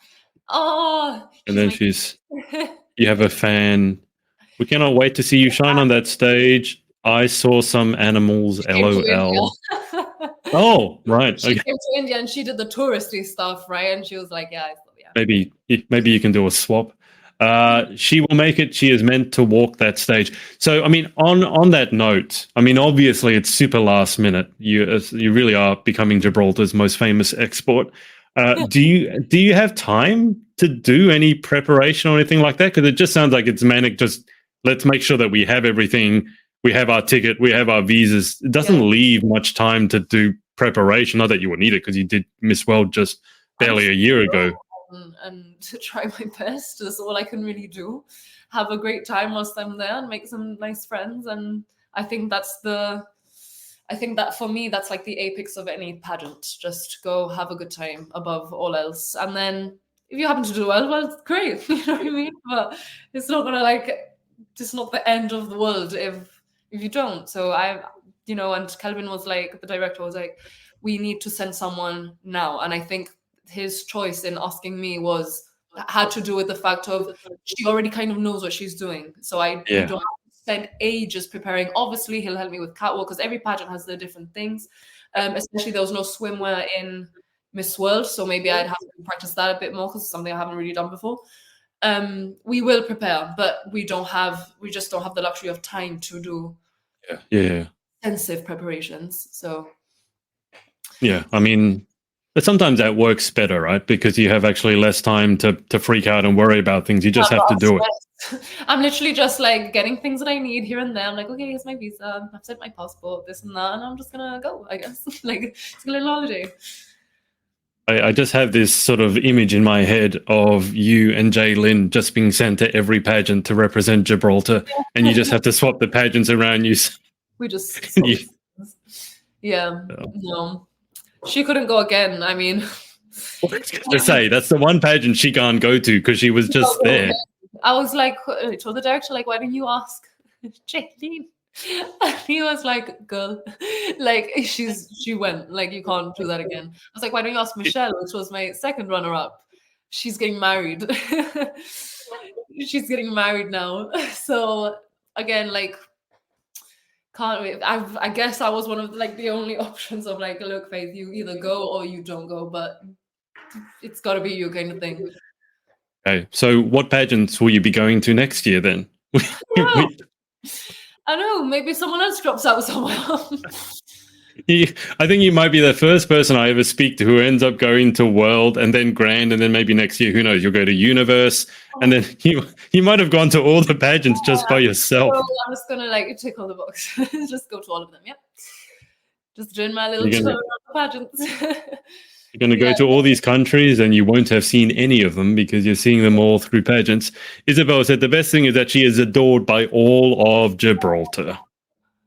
Oh, And she's then my. she's. You have a fan. We cannot wait to see you shine on that stage. I saw some animals. She came to LOL. India. Oh, right. She Okay. came to India and she did the touristy stuff, right? And she was like, yeah, yeah. Maybe you can do a swap. She will make it. She is meant to walk that stage. So, I mean, on that note, I mean, obviously, it's super last minute. You really are becoming Gibraltar's most famous export. Do you have time to do any preparation or anything like that? Because it just sounds like it's manic. Just let's make sure that we have everything. We have our ticket. We have our visas. It doesn't leave much time to do preparation. Not that you would need it because you did Miss World just barely a year ago. And to try my best. That's all I can really do. Have a great time whilst I'm there and make some nice friends. And I think that for me, that's like the apex of any pageant. Just go have a good time above all else. And then if you happen to do well, it's great. You know what I mean? But it's not gonna it's not the end of the world if you don't. So and Kelvin was like, the director was like, we need to send someone now. And I think his choice in asking me had to do with the fact of she already kind of knows what she's doing. So we don't have to spend ages preparing. Obviously, he'll help me with catwalk because every pageant has their different things. Especially there was no swimwear in Miss World, so maybe I'd have to practice that a bit more because it's something I haven't really done before. We will prepare, but we just don't have the luxury of time to do intensive preparations. So yeah, I mean, but sometimes that works better, right? Because you have actually less time to freak out and worry about things. You just have to do it. I'm literally just like getting things that I need here and there. I'm like, okay, here's my visa. I've sent my passport, this and that, and I'm just gonna go, I guess. Like it's a little holiday. I just have this sort of image in my head of you and Jay Lynn just being sent to every pageant to represent Gibraltar, and you just have to swap the pageants around you. We just no. She couldn't go again. I mean, I was gonna say that's the one pageant she can't go to because she was just there. I was like, I told the director, like, why didn't you ask Jacqueline? And he was like, girl, like she went, like, you can't do that again. I was like, why don't you ask Michelle, which was my second runner-up? She's getting married. She's getting married now. So again, like, can't wait. I guess I was one of like the only options of like, look, Faith, you either go or you don't go, but it's got to be you kind of thing. Okay, so what pageants will you be going to next year then? I don't know. Maybe someone else drops out somewhere. I think you might be the first person I ever speak to who ends up going to World and then Grand, and then maybe next year, who knows, you'll go to Universe, and then you might have gone to all the pageants just by yourself. So I'm just gonna like tick all the boxes, just go to all of them. Yep. Just doing my little tour of the pageants. You're going to go to all these countries and you won't have seen any of them because you're seeing them all through pageants. Isabel said the best thing is that she is adored by all of Gibraltar.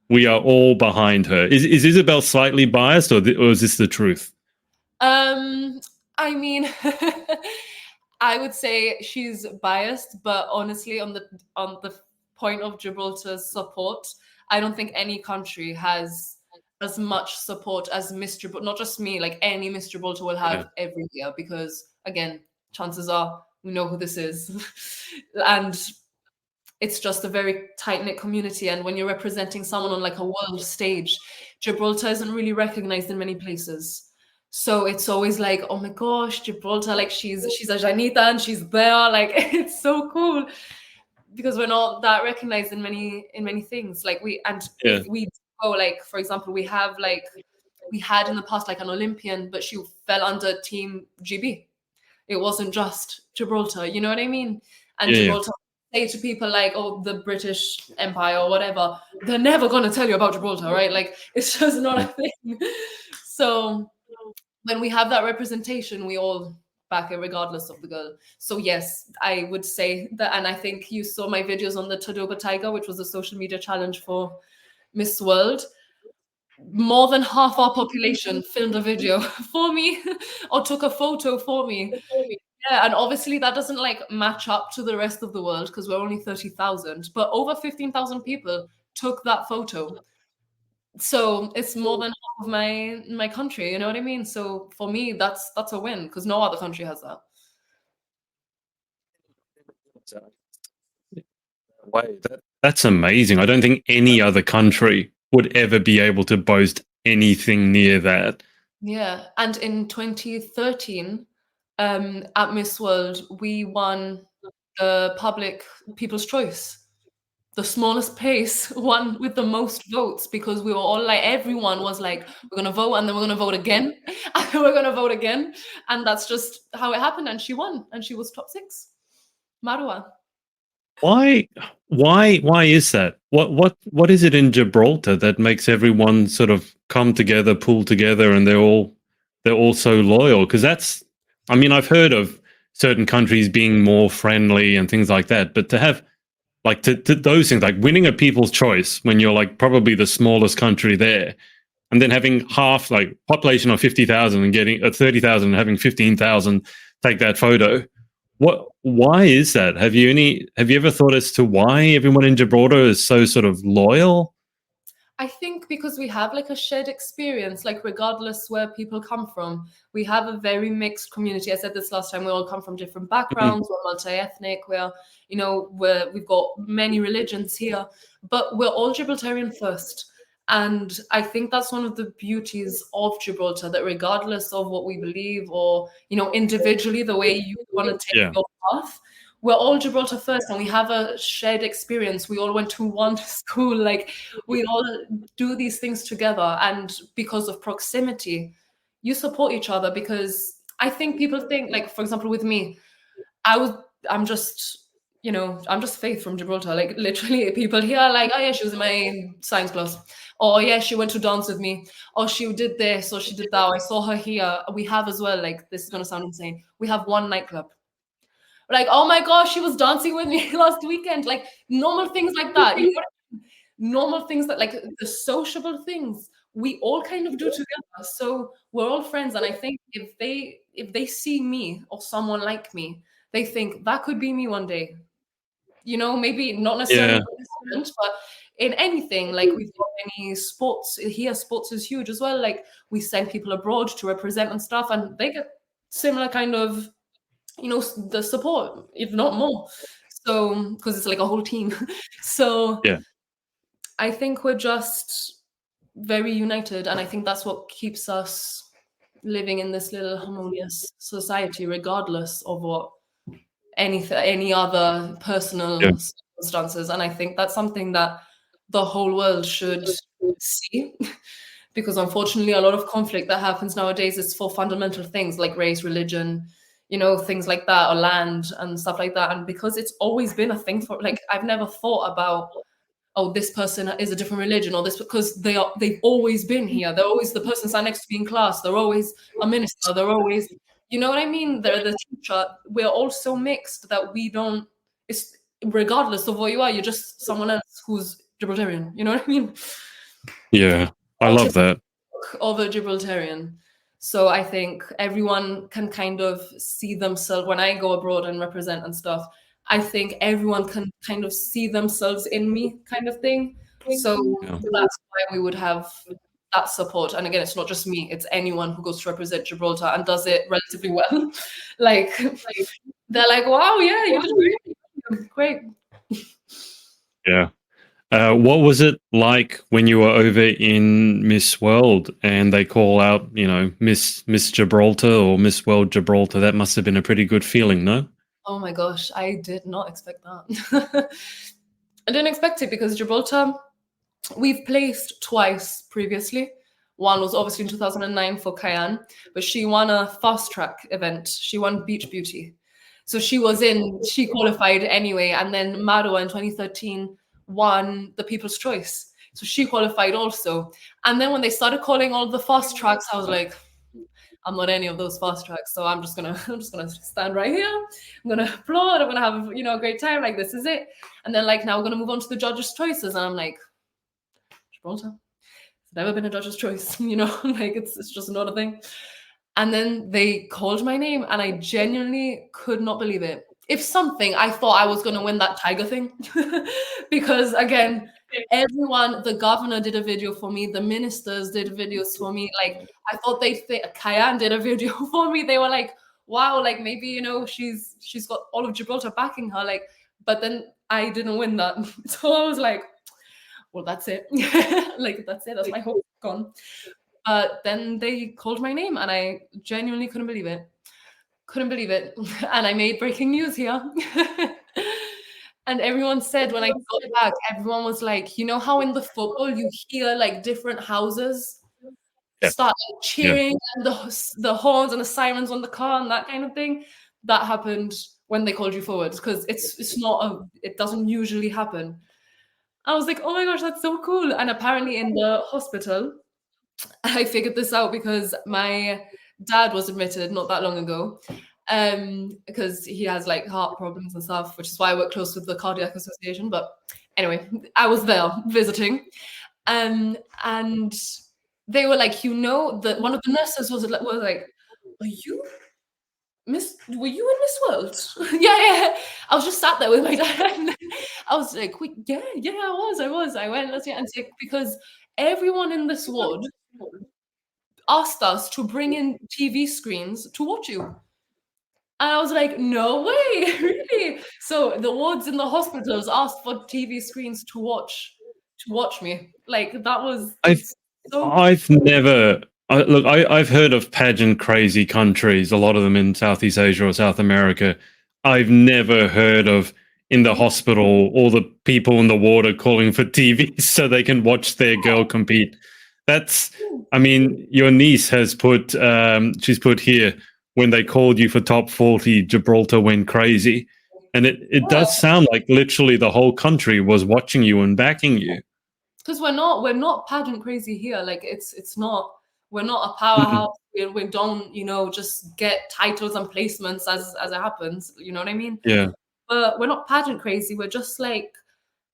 We are all behind her. Is Isabel slightly biased, or is this the truth? I mean, I would say she's biased, but honestly, on the point of Gibraltar's support, I don't think any country has as much support as Miss Gibraltar. Not just me, like any Miss Gibraltar will have every year, because again, chances are we know who this is, and it's just a very tight-knit community. And when you're representing someone on like a world stage, Gibraltar isn't really recognized in many places. So it's always like, oh my gosh, Gibraltar, like she's a Janita and she's there. Like it's so cool because we're not that recognized in many things. Like if we go, like, for example, we had in the past like an Olympian, but she fell under Team GB. It wasn't just Gibraltar, you know what I mean? And Gibraltar say to people like, oh, the British Empire or whatever, they're never going to tell you about Gibraltar, right? Like, it's just not a thing. So when we have that representation, we all back it regardless of the girl. So yes, I would say that, and I think you saw my videos on the Tadoba Tiger, which was a social media challenge for Miss World. More than half our population filmed a video for me or took a photo for me. Yeah, and obviously that doesn't like match up to the rest of the world because we're only 30,000, but over 15,000 people took that photo. So it's more than half of my country, you know what I mean? So for me, that's a win because no other country has that. That's amazing. I don't think any other country would ever be able to boast anything near that. Yeah, and in 2013, at Miss World, we won the public People's Choice. The smallest place won with the most votes because we were all like, everyone was like, we're going to vote and then we're going to vote again. And we're going to vote again. And that's just how it happened. And she won and she was top 6. Marwa. Why is that? What is it in Gibraltar that makes everyone sort of come together, pull together, and they're all so loyal? Because that's, I mean, I've heard of certain countries being more friendly and things like that, but to have like to those things, like winning a People's Choice when you're like probably the smallest country there, and then having half like population of 50,000 and getting 30,000 and having 15,000 take that photo. Why is that? Have you ever thought as to why everyone in Gibraltar is so sort of loyal? I think because we have like a shared experience, like regardless where people come from, we have a very mixed community. I said this last time, we all come from different backgrounds, we're multi-ethnic, we've got many religions here, but we're all Gibraltarian first. And I think that's one of the beauties of Gibraltar, that regardless of what we believe or, individually, the way you want to take your path, we're all Gibraltar first and we have a shared experience. We all went to one school, like we all do these things together. And because of proximity, you support each other, because I think people think, like, for example, with me, I'm just Faith from Gibraltar. Like literally people here are like, oh yeah, she was in my science class. Or yeah, she went to dance with me. Or she did this, or she did that. Or I saw her here. We have as well, like, this is going to sound insane, we have one nightclub. Like, oh my gosh, she was dancing with me last weekend. Like normal things like that. Normal things that, like, the sociable things we all kind of do together. So we're all friends. And I think if they see me or someone like me, they think that could be me one day. Maybe not necessarily, but in anything, like we've got any sports here. Sports is huge as well. Like we send people abroad to represent and stuff, and they get similar kind of, the support, if not more. So, because it's like a whole team. So yeah, I think we're just very united, and I think that's what keeps us living in this little harmonious society, regardless of what any other personal circumstances. And I think that's something that the whole world should see, because unfortunately a lot of conflict that happens nowadays is for fundamental things like race, religion, things like that, or land and stuff like that. And because it's always been a thing for, like, I've never thought about, oh, this person is a different religion, or this, because they've always been here. They're always the person sat next to me in class. They're always a minister. They're always, you know what I mean? They're the teacher. We're all so mixed that we don't, it's regardless of what you are, you're just someone else who's Gibraltarian. You know what I mean? Yeah, I love that. Of a Gibraltarian. So I think everyone can kind of see themselves when I go abroad and represent and stuff. I think everyone can kind of see themselves in me, kind of thing. So that's why we would have that support. And again, it's not just me, it's anyone who goes to represent Gibraltar and does it relatively well. like they're like, wow, yeah, you did great. Yeah. What was it like when you were over in Miss World and they call out, Miss Gibraltar or Miss World Gibraltar? That must have been a pretty good feeling, no? Oh my gosh, I did not expect that. I didn't expect it because Gibraltar, we've placed twice previously. One was obviously in 2009 for Cayenne, but she won a fast track event. She won Beach Beauty. So she qualified anyway. And then Marwa in 2013 won the People's Choice. So she qualified also. And then when they started calling all the fast tracks, I was like, I'm not any of those fast tracks. So I'm just gonna stand right here. I'm gonna applaud. I'm gonna have, you know, a great time. Like, this is it. And then like, now we're gonna move on to the judges' choices. And I'm like, Gibraltar. It's never been a judge's choice, you know, like it's just not a thing. And then they called my name and I genuinely could not believe it. If something, I thought I was going to win that tiger thing because again, everyone, the governor did a video for me, the ministers did videos for me. Like, I thought Kayan did a video for me. They were like, wow, like maybe, you know, she's got all of Gibraltar backing her. Like, but then I didn't win that. So I was like, well, that's it. Like, that's it. That's my hope gone. But then they called my name and I genuinely couldn't believe it. Couldn't believe it. And I made breaking news here. And everyone said when I got back, everyone was like, you know how in the football you hear like different houses start like, cheering and the horns and the sirens on the car and that kind of thing? That happened when they called you forward because it doesn't usually happen. I was like, oh my gosh, that's so cool. And apparently in the hospital, I figured this out because my dad was admitted not that long ago because he has like heart problems and stuff, which is why I work close with the Cardiac Association. But anyway, I was there visiting and they were like, you know, that one of the nurses was like, are you were you in Miss World? Yeah. I was just sat there with my dad. I was like, yeah, I was. I went, let's get and take because everyone in this ward asked us to bring in TV screens to watch you. And I was like, no way, really? So the wards in the hospitals asked for TV screens to watch me. Like that was I've never I've heard of pageant crazy countries, a lot of them in Southeast Asia or South America. I've never heard of in the hospital all the people in the ward are calling for TV so they can watch their girl compete. That's, I mean, your niece has put, she's put here, when they called you for top 40, Gibraltar went crazy. And it does sound like literally the whole country was watching you and backing you. Because we're not pageant crazy here. Like it's not, we're not a powerhouse. We don't, you know, just get titles and placements as it happens. You know what I mean? Yeah. But we're not pageant crazy. We're just like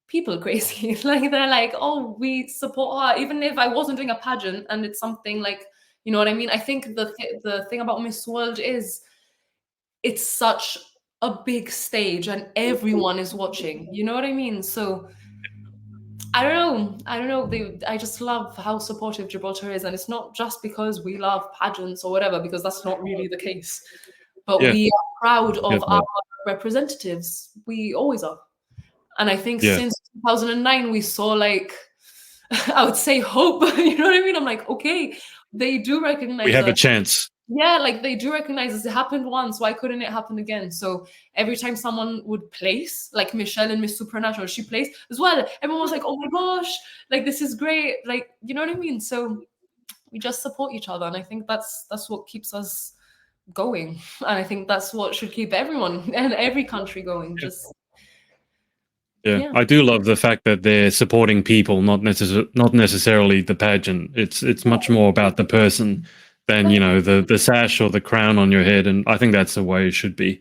people crazy. Like they're like, oh, we support her, even if I wasn't doing a pageant and it's something like, you know what I mean? I think the thing about Miss World is it's such a big stage and everyone is watching. You know what I mean? So I don't know. I just love how supportive Gibraltar is, and it's not just because we love pageants or whatever, because that's not really the case. But we are proud of our representatives. We always are. And I think since 2009, we saw like, I would say hope. You know what I mean? I'm like, okay, they do recognize we have a chance. Yeah, like they do recognize this. It happened once. Why couldn't it happen again? So every time someone would place, like Michelle and Miss Supernatural, she placed as well. Everyone was like, oh my gosh, like this is great. Like, you know what I mean? So we just support each other. And I think that's what keeps us going. And I think that's what should keep everyone and every country going. Just Yeah, I do love the fact that they're supporting people, not necessarily the pageant. It's much more about the person than, you know, the sash or the crown on your head, and I think that's the way it should be.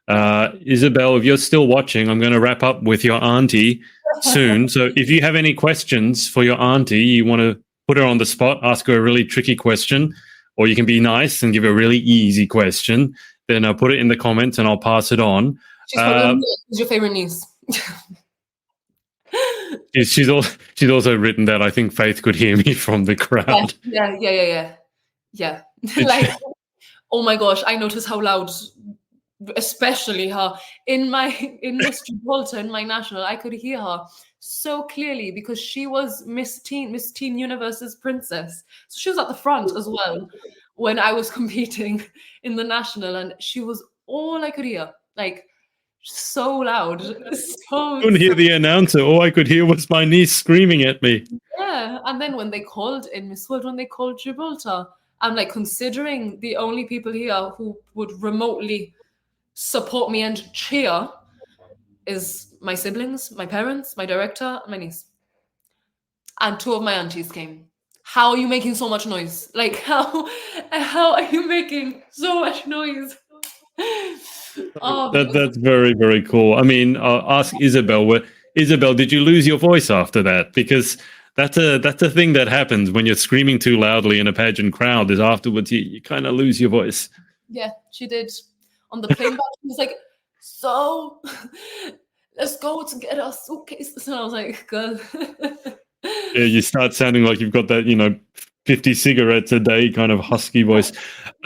Isabel, if you're still watching, I'm going to wrap up with your auntie soon. So if you have any questions for your auntie, you want to put her on the spot, ask her a really tricky question, or you can be nice and give her a really easy question, then I'll put it in the comments and I'll pass it on. Who's your favorite niece? She's also written that I think Faith could hear me from the crowd. Yeah. Like, oh my gosh, I noticed how loud, especially her in Miss Gibraltar, in my national, I could hear her so clearly because she was Miss Teen Universe's princess. So she was at the front as well when I was competing in the national, and she was all I could hear, like so loud. I couldn't hear the announcer. All I could hear was my niece screaming at me. Yeah, and then when they called in Miss World, when they called Gibraltar, I'm like, considering the only people here who would remotely support me and cheer is my siblings, my parents, my director, and my niece. And 2 of my aunties came. How are you making so much noise? Like, how are you making so much noise? Oh, That's very, very cool. I mean, I'll ask Isabel. Isabel, did you lose your voice after that? Because that's a thing that happens when you're screaming too loudly in a pageant crowd. Is afterwards you kind of lose your voice. Yeah, she did. On the plane back, she was like, "So, let's go to get our suitcases." And I was like, "Good." Yeah, you start sounding like you've got that, 50 cigarettes a day kind of husky voice.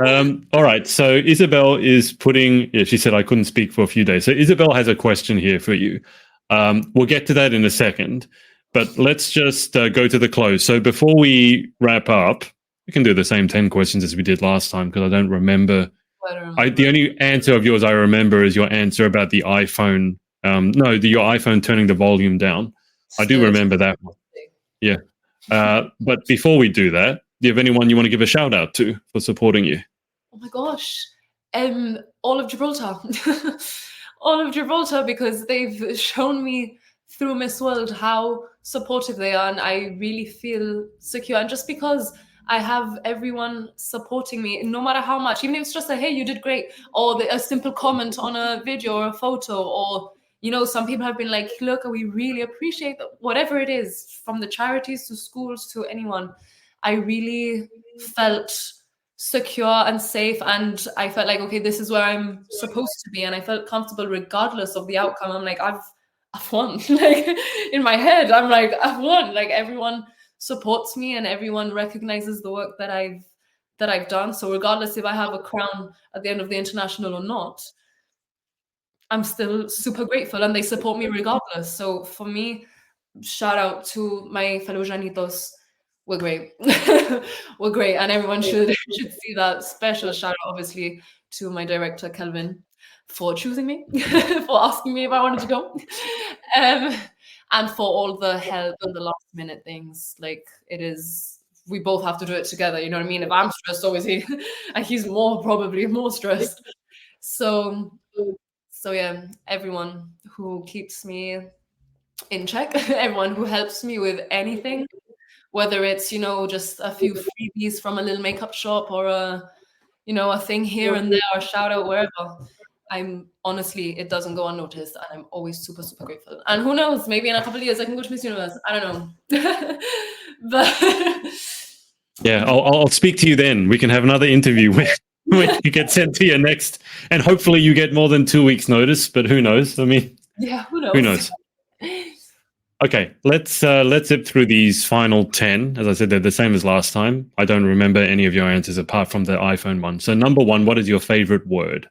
All right, so Isabel is she said I couldn't speak for a few days. So Isabel has a question here for you. We'll get to that in a second, but let's just go to the close. So before we wrap up, we can do the same 10 questions as we did last time because I don't remember. The only answer of yours I remember is your answer about the iPhone. Your iPhone turning the volume down. I do remember that one. Yeah. But before we do that, do you have anyone you want to give a shout out to for supporting you? Oh my gosh. All of Gibraltar. All of Gibraltar, because they've shown me through Miss World how supportive they are, and I really feel secure. And just because I have everyone supporting me, no matter how much, even if it's just a hey, you did great, or a simple comment on a video or a photo, or some people have been like, look, we really appreciate that. Whatever it is, from the charities to schools to anyone, I really felt secure and safe, and I felt like, okay, this is where I'm supposed to be, and I felt comfortable regardless of the outcome. I'm like, I've won. Like, in my head, I'm like, I've won. Like, everyone supports me and everyone recognizes the work that I've done. So regardless if I have a crown at the end of the international or not, I'm still super grateful, and they support me regardless. So for me, shout out to my fellow Janitos. We're great. We're great. And everyone should see that. Special shout out, obviously, to my director, Kelvin, for choosing me, for asking me if I wanted to go. And for all the help and the last minute things. Like, we both have to do it together. You know what I mean? If I'm stressed, so is he. And he's probably more stressed. So yeah, everyone who keeps me in check, everyone who helps me with anything, whether it's, just a few freebies from a little makeup shop or a thing here and there, or shout out wherever. Honestly, it doesn't go unnoticed, and I'm always super, super grateful. And who knows, maybe in a couple of years I can go to Miss Universe. I don't know. But yeah, I'll speak to you then. We can have another interview when you get sent to your next, and hopefully you get more than 2 weeks notice, but who knows? I mean, yeah, who knows? Who knows? Okay, let's zip through these final 10. As I said, they're the same as last time. I don't remember any of your answers apart from the iPhone one. So number 1, what is your favorite word?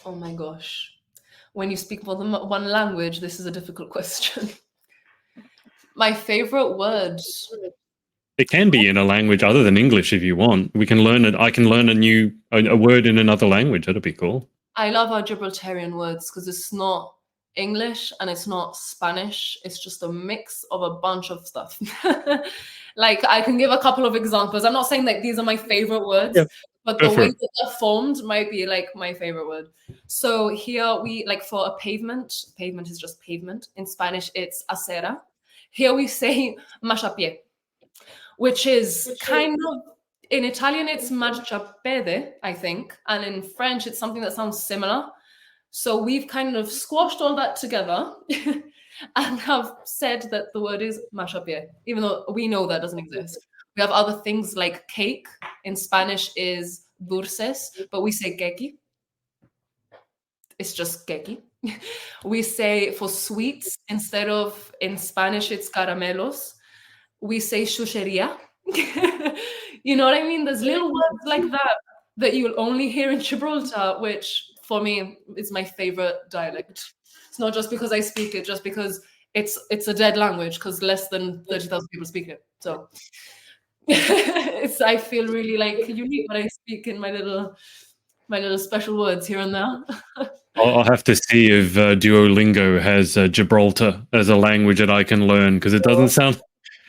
Oh my gosh. When you speak more than one language, this is a difficult question. My favorite word. It can be in a language other than English if you want. We can learn it. I can learn a word in another language. That'd be cool. I love our Gibraltarian words because it's not English and it's not Spanish. It's just a mix of a bunch of stuff. Like, I can give a couple of examples. I'm not saying that these are my favorite words, but the way that they're formed might be like my favorite word. So here we, like, for a pavement is just pavement. In Spanish, it's acera. Here we say marciapié, which is kind of, in Italian, it's marciapiede, I think. And in French, it's something that sounds similar. So we've kind of squashed all that together and have said that the word is marciapié, even though we know that doesn't exist. We have other things like cake. In Spanish is dulces, but we say quequi. It's just quequi. We say for sweets, instead of in Spanish, it's caramelos. We say chucheria. You know what I mean? There's little words like that you'll only hear in Gibraltar, which for me is my favorite dialect. It's not just because I speak it, just because it's a dead language, because less than 30,000 people speak it. So I feel really like unique when I speak in my little special words here and there. I'll have to see if Duolingo has Gibraltar as a language that I can learn, because it doesn't sound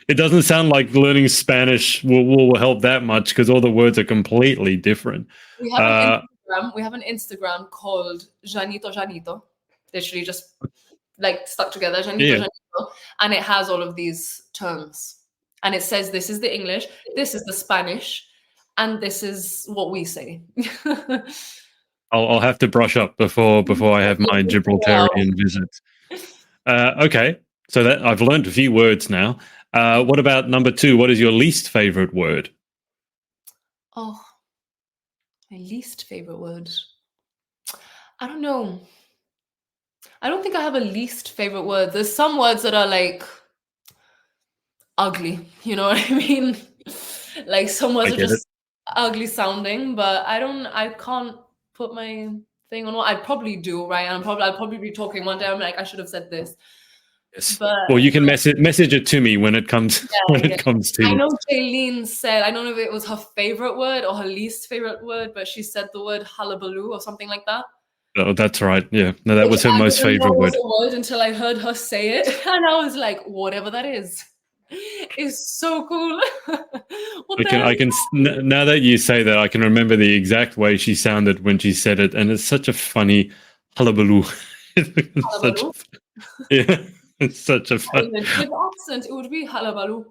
It doesn't sound like learning Spanish will help that much because all the words are completely different. We have an Instagram. We have an Instagram called Janito Janito. Literally just like stuck together, Janito Janito, and it has all of these terms. And it says this is the English, this is the Spanish, and this is what we say. I'll have to brush up before I have my Gibraltarian visit. Okay, so that I've learned a few words now. What about number 2? What is your least favorite word? Oh, my least favorite word. I don't know. I don't think I have a least favorite word. There's some words that are like ugly, you know what I mean? Like some words are just ugly sounding, but I can't put my thing on what I probably do, right? And I'll probably be talking one day, I'm like, I should have said this. Yes. But well, you can message it to me when it comes it comes to you. I know Jaylene said, I don't know if it was her favorite word or her least favorite word, but she said the word hullabaloo or something like that. Oh, that's right. Yeah. No, that was her most favorite word. Until I heard her say it. And I was like, whatever that is so cool. I can now that you say that, I can remember the exact way she sounded when she said it, and it's such a funny hullabaloo. Yeah, it's such a fun. With accent, it would be hullabaloo.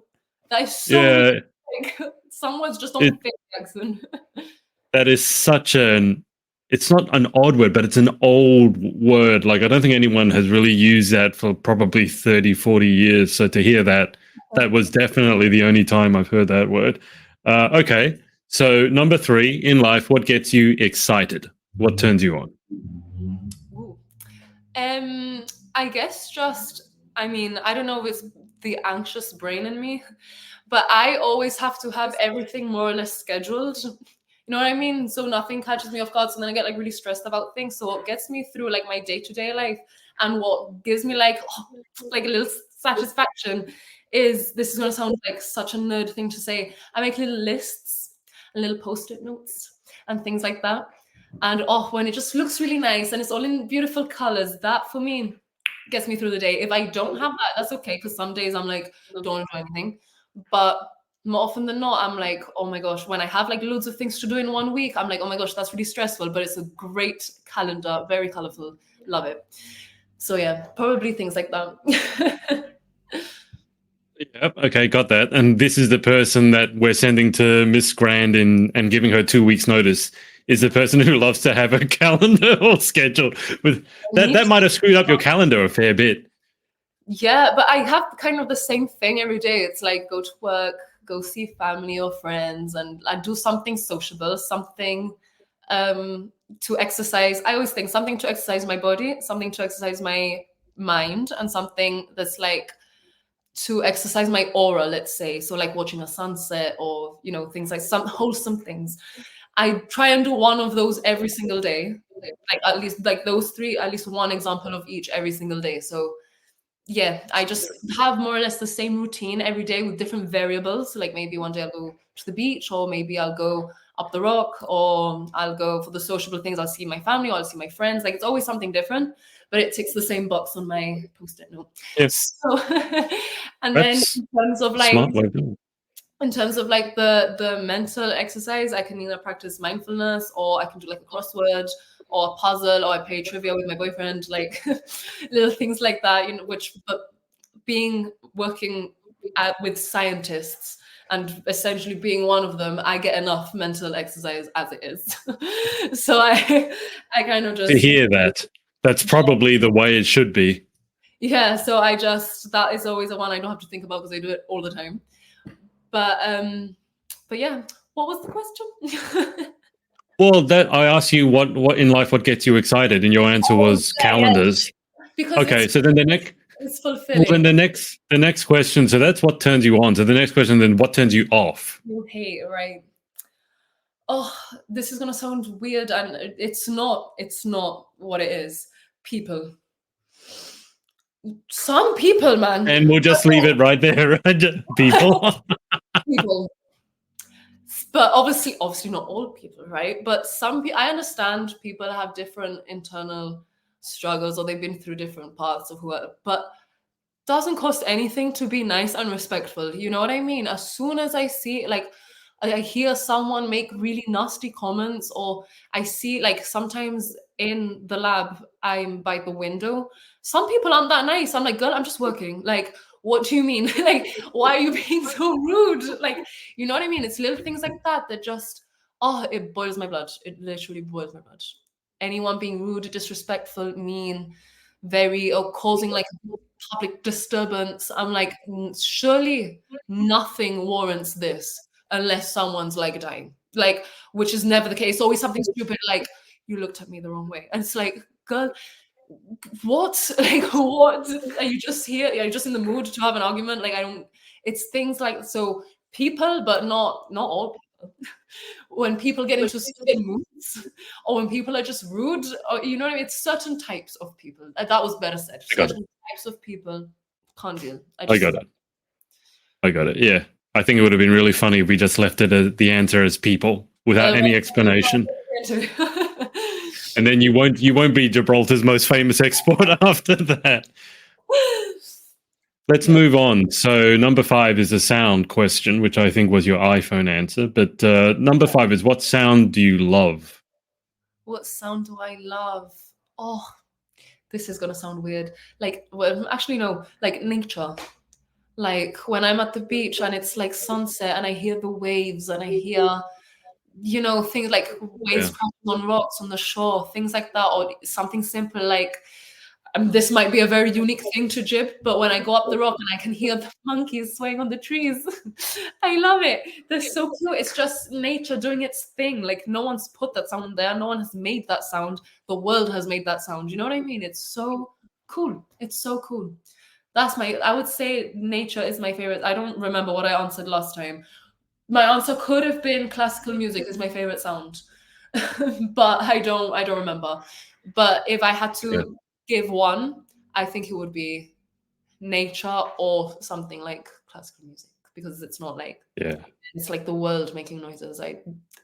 That is so like, some words just don't fit the accent. That is such an. It's not an odd word, but it's an old word. Like, I don't think anyone has really used that for probably 30, 40 years. So to hear that, that was definitely the only time I've heard that word. Okay. So number 3, in life, what gets you excited? What turns you on? Ooh. I guess I don't know if it's the anxious brain in me, but I always have to have everything more or less scheduled. You know what I mean? So nothing catches me off guard. So then I get like really stressed about things. So what gets me through like my day-to-day life and what gives me like a little satisfaction is, this is going to sound like such a nerd thing to say, I make little lists and little post-it notes and things like that. And when it just looks really nice and it's all in beautiful colors, that for me gets me through the day. If I don't have that, that's okay, because some days I'm like, don't enjoy anything. But more often than not, I'm like, oh my gosh, when I have like loads of things to do in one week, I'm like, oh my gosh, that's really stressful, but it's a great calendar, very colorful, love it. So yeah, probably things like that. Yep. Okay, got that. And this is the person that we're sending to Miss Grand and giving her 2 weeks notice, is the person who loves to have a calendar all scheduled. With that might have screwed up your calendar a fair bit. Yeah, but I have kind of the same thing every day. It's like go to work, go see family or friends, and I do something sociable, something to exercise. I always think something to exercise my body, something to exercise my mind, and something that's like to exercise my aura, let's say. So like watching a sunset or, you know, things like some wholesome things. I try and do one of those every single day. Like at least like those 3, at least one example of each every single day. So yeah, I just have more or less the same routine every day with different variables. Like maybe one day I'll go to the beach, or maybe I'll go up the rock, or I'll go for the sociable things. I'll see my family, or I'll see my friends. Like it's always something different, but it ticks the same box on my post-it note. Yes. So, and That's then in terms of like, smart way of doing it. In terms of like the mental exercise, I can either practice mindfulness, or I can do like a crossword or a puzzle, or I play trivia with my boyfriend, like little things like that, you know, but working with scientists and essentially being one of them, I get enough mental exercise as it is. So I kind of just... To hear that, that's probably the way it should be. Yeah, so that is always the one I don't have to think about because I do it all the time. But yeah, what was the question? Well, that I asked you what in life what gets you excited, and your answer was calendars. Yeah. Because okay, so then it's fulfilling. Well, then the next question. So that's what turns you on. So the next question, then, what turns you off? You hate, right? Oh, this is gonna sound weird, and it's not what it is. People. Some people, man. And we'll just leave it right there. People. People. But obviously not all people, right? But some people, I understand people have different internal struggles, or they've been through different parts of whoever. But doesn't cost anything to be nice and respectful. You know what I mean? As soon as I see, like, I hear someone make really nasty comments, or I see, like, sometimes in the lab, I'm by the window. Some people aren't that nice. I'm like, girl, I'm just working. Like, what do you mean? Like, why are you being so rude? Like, you know what I mean? It's little things like that that just, oh, it boils my blood. It literally boils my blood. Anyone being rude, disrespectful, mean, very, or causing like public disturbance. I'm like, surely nothing warrants this unless someone's like dying. Like, which is never the case. Always something stupid like, you looked at me the wrong way. And it's like, girl, what? Like, what? Are you just here? Are you just in the mood to have an argument? Like, I don't, it's things like, so people, but not all people. When people get into certain moods, or when people are just rude, or you know what I mean? It's certain types of people. That was better said. Certain types of people can't deal. I got it. Yeah. I think it would have been really funny if we just left it as the answer as people without any explanation. And then you won't be Gibraltar's most famous export after that. Let's move on. So number 5 is a sound question, which I think was your iPhone answer. But number 5 is, what sound do you love? What sound do I love? Oh, this is going to sound weird. Like, well, actually, no, like nature. Like when I'm at the beach and it's like sunset and I hear the waves and I hear, you know, things like waves crashing on rocks on the shore, things like that, or something simple like, this might be a very unique thing to Jib, but when I go up the rock and I can hear the monkeys swaying on the trees, I love it. They're so cute. It's just nature doing its thing. Like, no one's put that sound there. No one has made that sound. The world has made that sound. You know what I mean? It's so cool. It's so cool. I would say nature is my favorite. I don't remember what I answered last time. My answer could have been classical music is my favorite sound, but I don't remember. But if I had to give one, I think it would be nature or something like classical music, because it's not like, it's like the world making noises.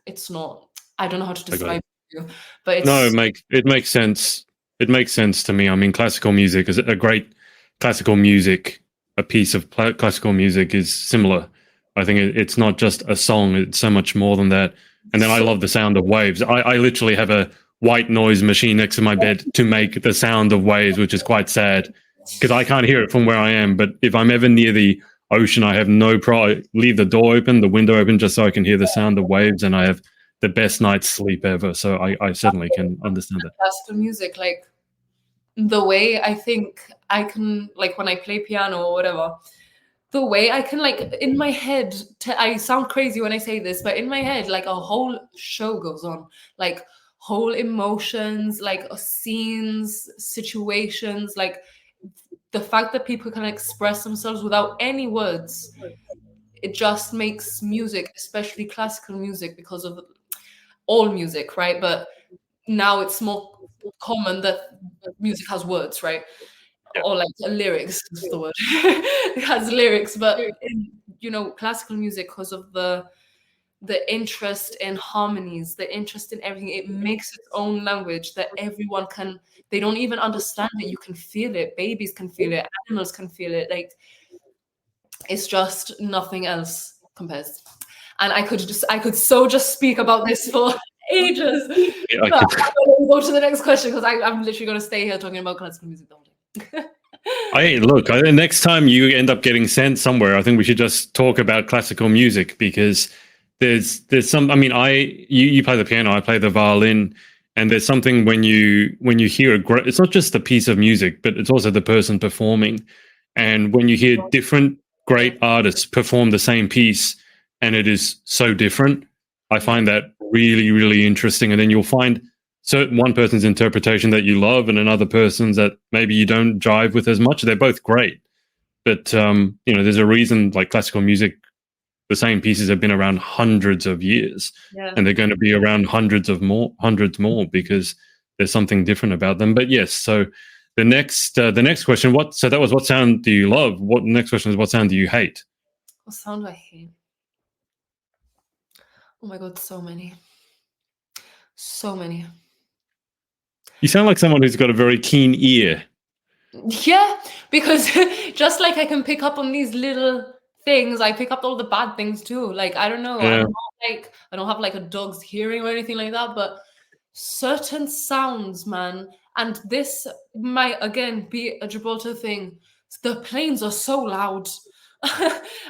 It's not, I don't know how to describe it, but it's, no, it makes sense. It makes sense to me. I mean, classical music is a great classical music. A piece of classical music is similar. I think it's not just a song; it's so much more than that. And then I love the sound of waves. I literally have a white noise machine next to my bed to make the sound of waves, which is quite sad because I can't hear it from where I am. But if I'm ever near the ocean, I have no problem. Leave the door open, the window open, just so I can hear the sound of waves, and I have the best night's sleep ever. So I certainly can understand that. Classical music, like the way I think I can, like when I play piano or whatever, the way I can, like, in my head, I sound crazy when I say this, but in my head, like a whole show goes on, like whole emotions, like scenes, situations, like the fact that people can express themselves without any words. It just makes music, especially classical music, because of all music, right? But now it's more common that music has words, right? Or like lyrics is the word. It has lyrics, but you know, classical music, because of the interest in harmonies, the interest in everything, it makes its own language that everyone can, they don't even understand it, you can feel it, babies can feel it, animals can feel it, like it's just nothing else compares. And I could just speak about this for ages. But I'm gonna go to the next question, because I'm literally going to stay here talking about classical music the whole day. Next time you end up getting sent somewhere, I think we should just talk about classical music, because there's some, I mean, you play the piano, I play the violin, and there's something when you hear it's not just the piece of music, but it's also the person performing. And when you hear different great artists perform the same piece and it is so different, I find that really, really interesting. And then you'll find one person's interpretation that you love and another person's that maybe you don't jive with as much. They're both great, but there's a reason, like classical music, the same pieces have been around hundreds of years, and they're going to be around hundreds more because there's something different about them. But yes, so the next question, so that was, what sound do you love? What next question is, what sound do you hate? What sound do I hate? Oh my god, so many. So many. You sound like someone who's got a very keen ear. Yeah, because just like I can pick up on these little things, I pick up all the bad things too. Like, I don't know, Yeah. I don't have like a dog's hearing or anything like that, but certain sounds, man, and this might again be a Gibraltar thing. The planes are so loud.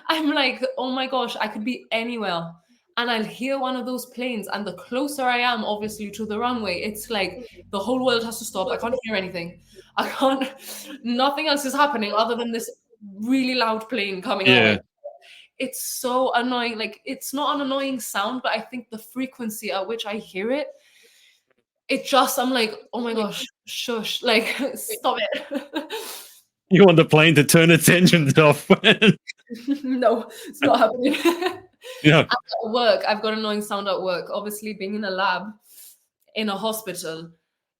I'm like, oh my gosh, I could be anywhere and I'll hear one of those planes, and the closer I am, obviously, to the runway, it's like the whole world has to stop. I can't hear anything. I can't, nothing else is happening other than this really loud plane coming our Yeah. way. It's so annoying. Like, it's not an annoying sound, but I think the frequency at which I hear it, I'm like, oh my gosh, shush, like, stop it. You want the plane to turn its engines off. No, it's not happening. Yeah. At work, I've got annoying sound at work. Obviously, being in a lab, in a hospital,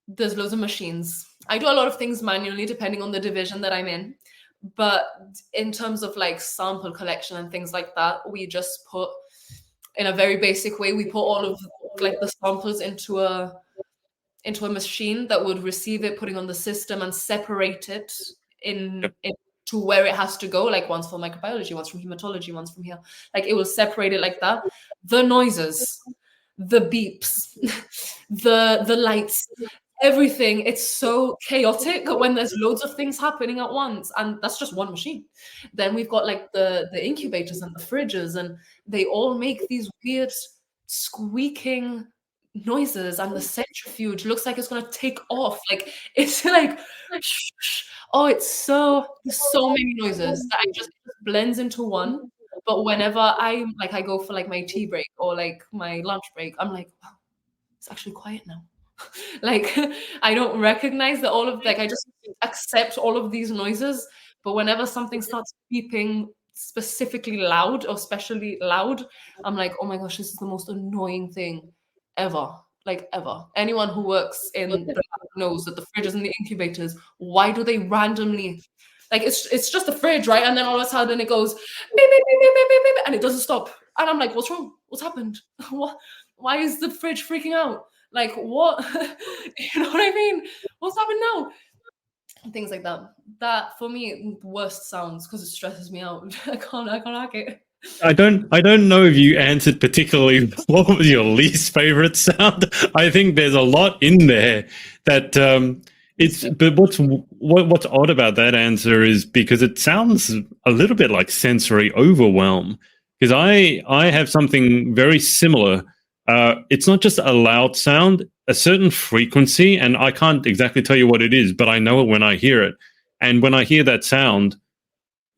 there's loads of machines. I do a lot of things manually depending on the division that I'm in. But in terms of like sample collection and things like that, we just put, in a very basic way, we put all of like the samples into a machine that would receive it, putting on the system and separate it to where it has to go. Like one's for microbiology, one's from hematology, one's from here. Like it will separate it like that. The noises, the beeps, the lights, everything. It's so chaotic when there's loads of things happening at once, and that's just one machine. Then we've got like the incubators and the fridges, and they all make these weird squeaking noises, and the centrifuge looks like it's going to take off. Like it's like oh, there's so many noises that it just blends into one. But whenever I go for like my tea break or like my lunch break, I'm like, wow, it's actually quiet now. Like I don't recognize that all of, like, I just accept all of these noises. But whenever something starts beeping specifically loud or especially loud, I'm like, oh my gosh, this is the most annoying thing ever. Like ever. Anyone who works in the lab knows that the fridges and the incubators, why do they randomly, like it's just a fridge, right? And then all of a sudden it goes beep, beep, beep, beep, beep, beep, beep, and it doesn't stop. And I'm like, what's wrong? What's happened? What? Why is the fridge freaking out? Like what? You know what I mean? What's happened now? Things like that. That for me, worst sounds, because it stresses me out. I can't hack it. I don't know if you answered particularly what was your least favorite sound. I think there's a lot in there that but what's odd about that answer is because it sounds a little bit like sensory overwhelm. Because I have something very similar. It's not just a loud sound, a certain frequency, and I can't exactly tell you what it is, but I know it when I hear it. And when I hear that sound,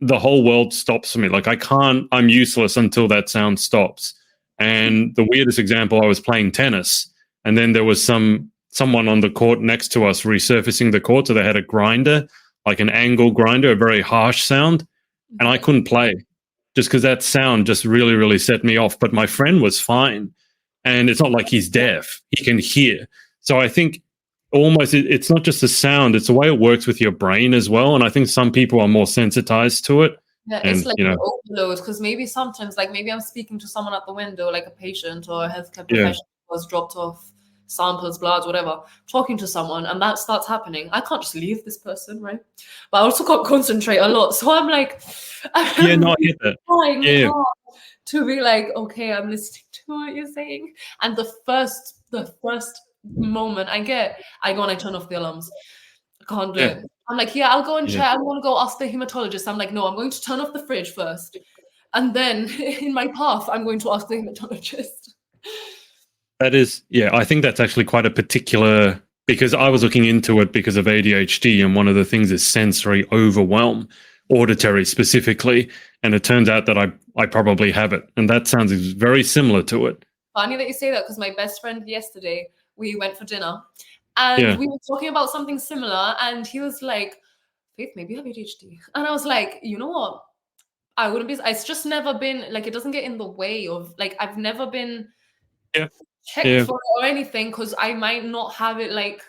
the whole world stops for me. Like I'm useless until that sound stops. And the weirdest example, I was playing tennis, and then there was someone on the court next to us resurfacing the court. So they had a grinder, like an angle grinder, a very harsh sound. And I couldn't play just because that sound just really, really set me off. But my friend was fine. And it's not like he's deaf. He can hear. So I think almost it's not just the sound, it's the way it works with your brain as well. And I think some people are more sensitized to it. Yeah, and, it's like overload, because maybe sometimes, like maybe I'm speaking to someone at the window, like a patient or a healthcare professional who has dropped off samples, bloods, whatever, talking to someone, and that starts happening. I can't just leave this person, right? But I also can't concentrate a lot. So I'm like, I get that. Trying hard to be like, okay, I'm listening to what you're saying. And the first moment I go and I turn off the alarms. I can't do it. I'm like, I'll go and check. I'm going to go ask the hematologist. I'm like, no, I'm going to turn off the fridge first. And then in my path, I'm going to ask the hematologist. That is, I think that's actually quite a particular, because I was looking into it because of ADHD, and one of the things is sensory overwhelm, auditory specifically. And it turns out that I probably have it. And that sounds very similar to it. Funny that you say that, because my best friend yesterday, we went for dinner and we were talking about something similar, and he was like, Faith, maybe you have ADHD. And I was like, you know what? I wouldn't be, it's just never been, like, it doesn't get in the way of, like, I've never been checked for it or anything, because I might not have it, like,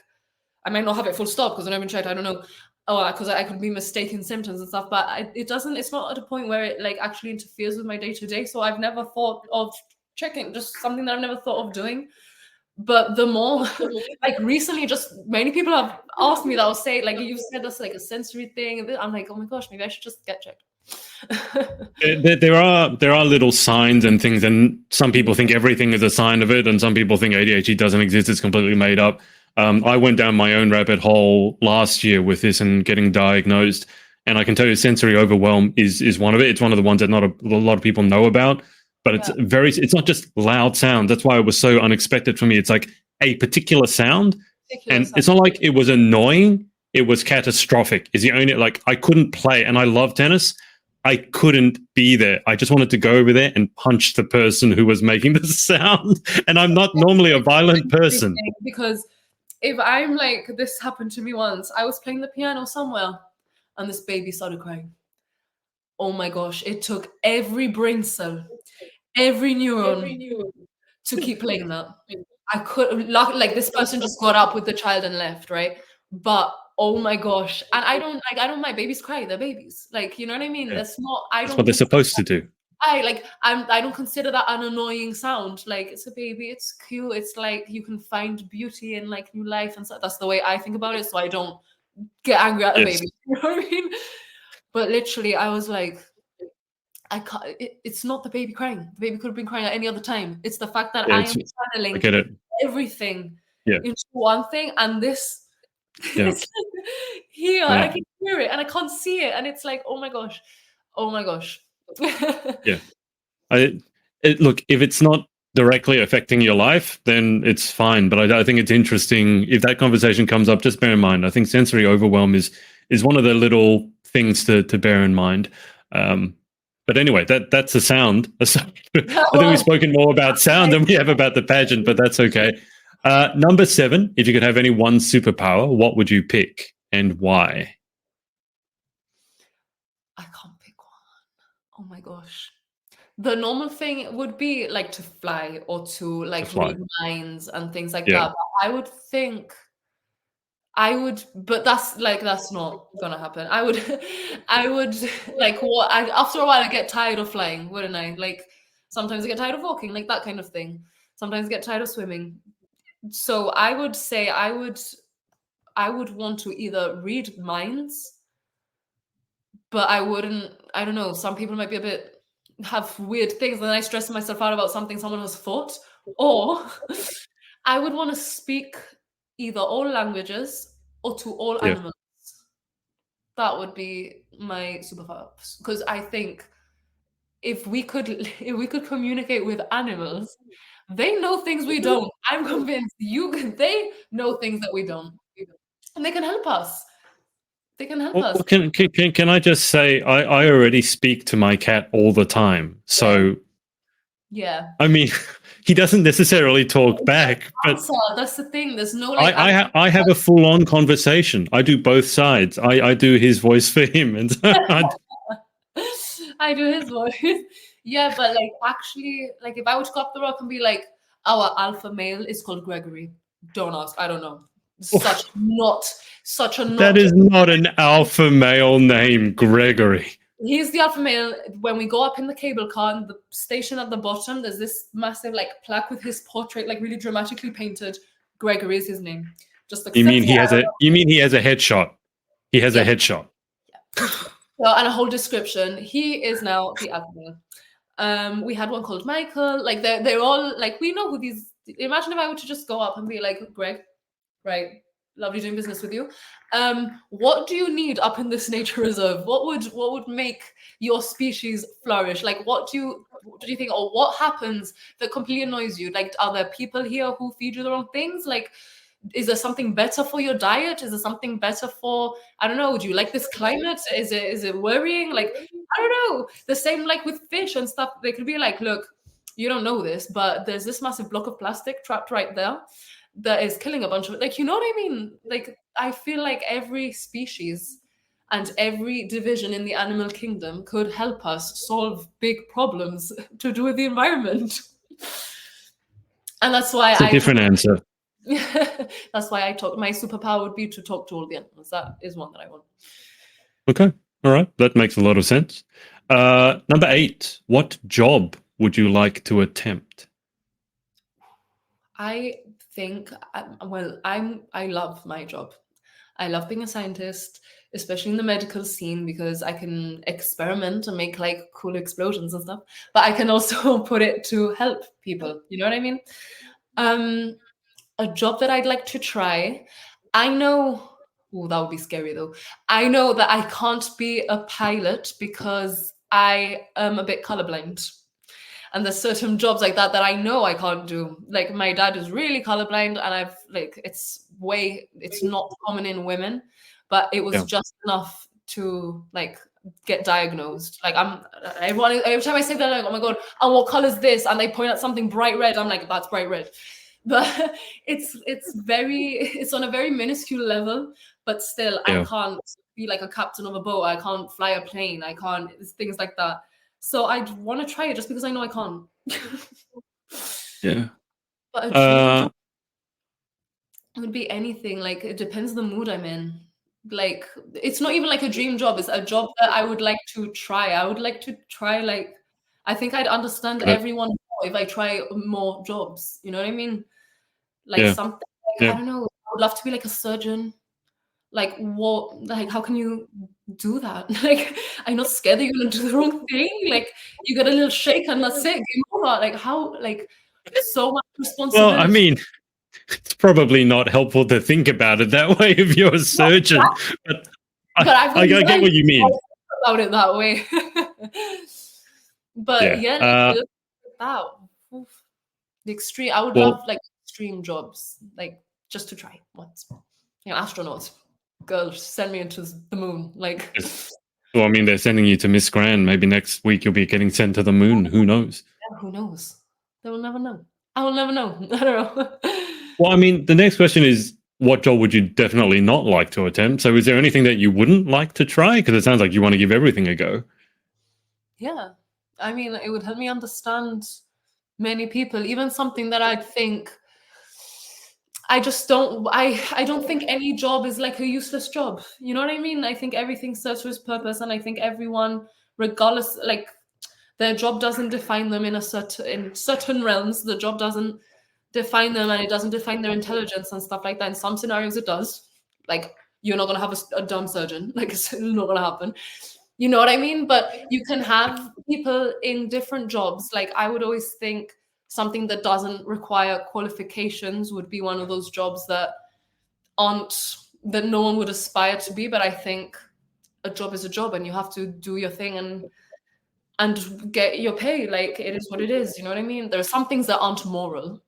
I might not have it full stop because I haven't checked, I don't know. Oh, because I could be mistaken symptoms and stuff, but it's not at a point where it like actually interferes with my day-to-day. So I've never thought of checking, just something that I've never thought of doing. But the more, like recently, just many people have asked me that. I'll say, like, you said that's like a sensory thing. I'm like, oh my gosh, maybe I should just get checked. There are little signs and things, and some people think everything is a sign of it, and some people think ADHD doesn't exist; it's completely made up. I went down my own rabbit hole last year with this and getting diagnosed, and I can tell you, sensory overwhelm is one of it. It's one of the ones that not a lot of people know about, but it's It's not just loud sound. That's why it was so unexpected for me. It's like a particular sound, it's not like it was annoying. It was catastrophic. Is the only like I couldn't play, and I love tennis. I couldn't be there. I just wanted to go over there and punch the person who was making the sound. And I'm not normally a violent person. Because if I'm like, this happened to me once. I was playing the piano somewhere and this baby started crying. Oh my gosh. It took every brain cell, every neuron to keep playing that. I could, like, this person just got up with the child and left, right? But oh my gosh. And I don't mind babies cry, they're babies. Like, you know what I mean? That's what they're supposed to do. I don't consider that an annoying sound. Like, it's a baby, it's cute, it's like you can find beauty in like new life and stuff. That's the way I think about it. So I don't get angry at a baby. You know what I mean? But literally I was like, I can't, it's not the baby crying. The baby could have been crying at any other time. It's the fact that I am channeling everything into one thing, and this it's like here, I can hear it and I can't see it, and it's like, oh my gosh. Look, if it's not directly affecting your life, then it's fine. But I think it's interesting if that conversation comes up. Just bear in mind, I think sensory overwhelm is one of the little things to bear in mind. But anyway, that's a sound. I think we've spoken more about sound than we have about the pageant, but that's okay. Number 7, if you could have any one superpower, what would you pick and why? I can't pick one. Oh my gosh. The normal thing would be like to fly or to like read minds and things like that. But I would think but that's not gonna happen. I would like after a while I get tired of flying, wouldn't I? Like sometimes I get tired of walking, like that kind of thing. Sometimes I get tired of swimming. So I would say I would want to either read minds, but I don't know, some people might be have weird things, and then I stress myself out about something someone has thought. Or I would want to speak either all languages or to all animals. That would be my superpower, because I think if we could communicate with animals, they know things we don't. I'm convinced they know things that we don't, and they can help us. Us. Can I just say I already speak to my cat all the time, so I mean, he doesn't necessarily talk back, but that's the thing. There's no I have a full-on conversation. I do both sides. I do his voice for him, and I do his voice. Yeah, but like actually, like if I would go up the rock and be like, our alpha male is called Gregory. Don't ask. I don't know. That is not an alpha male name, Gregory. He's the alpha male. When we go up in the cable car, in the station at the bottom, there's this massive like plaque with his portrait, like really dramatically painted. Gregory is his name. Just you mean he has a headshot? He has a headshot. Yeah. So, and a whole description. He is now the alpha male. We had one called Michael. Like they're all like, we know who these. Imagine if I were to just go up and be like, Greg, right? Lovely doing business with you. What do you need up in this nature reserve? What would make your species flourish? Like, what do you think, or what happens that completely annoys you? Like, are there people here who feed you the wrong things? Like, is there something better for your diet? Is there something better for, I don't know, do you like this climate? Is it worrying? Like, I don't know. The same like with fish and stuff. They could be like, look, you don't know this, but there's this massive block of plastic trapped right there that is killing a bunch of it. Like, you know what I mean? Like, I feel like every species and every division in the animal kingdom could help us solve big problems to do with the environment. And that's why it's a different answer. That's why my superpower would be to talk to all the animals. That is one that I want. Okay. All right. That makes a lot of sense. Number 8, what job would you like to attempt? I think, I love my job. I love being a scientist, especially in the medical scene, because I can experiment and make like cool explosions and stuff. But I can also put it to help people. You know what I mean? A job that I'd like to try. I know. Oh, that would be scary though. I know that I can't be a pilot because I am a bit colorblind. And there's certain jobs like that that I know I can't do. Like my dad is really colorblind, and I've like it's not common in women, but it was Yeah. just enough to like get diagnosed. Like every time I say that, like, oh my god, and what color is this? And they point at something bright red. I'm like, that's bright red. But it's on a very minuscule level, but still I can't be like a captain of a boat. I can't fly a plane. I can't things like that. So I'd want to try it just because I know I can't. Yeah. But a dream job would be anything. Like it depends on the mood I'm in. Like it's not even like a dream job. It's a job that I would like to try. I would like to try like I think I'd understand everyone more if I try more jobs. You know what I mean? Like something like, I don't know. I would love to be like a surgeon. Like what? Like how can you do that? Like I'm not scared that you're gonna do the wrong thing. Like you get a little shake and that's it. You know that? Like how? Like so much responsibility. Well, I mean, it's probably not helpful to think about it that way if you're a surgeon, but I get what you mean. About it that way. But like, that. Oof. The extreme. I would love like extreme jobs, like just to try once. Astronaut. Girl, send me into the moon. Like, well, I mean, they're sending you to Miss Grand. Maybe next week you'll be getting sent to the moon. Who knows? Yeah, who knows? They will never know. I will never know. I don't know. Well, I mean, the next question is, what job would you definitely not like to attempt? So is there anything that you wouldn't like to try? Because it sounds like you want to give everything a go. Yeah. I mean, it would help me understand many people, even something that I'd think I don't think any job is like a useless job. You know what I mean? I think everything serves for its purpose, and I think everyone, regardless, like their job doesn't define them in certain realms. The job doesn't define them, and it doesn't define their intelligence and stuff like that. In some scenarios, it does. Like you're not gonna have a dumb surgeon. Like it's not gonna happen. You know what I mean? But you can have people in different jobs. Like I would always think something that doesn't require qualifications would be one of those jobs that no one would aspire to be. But I think a job is a job, and you have to do your thing and get your pay. Like it is what it is. You know what I mean? There are some things that aren't moral,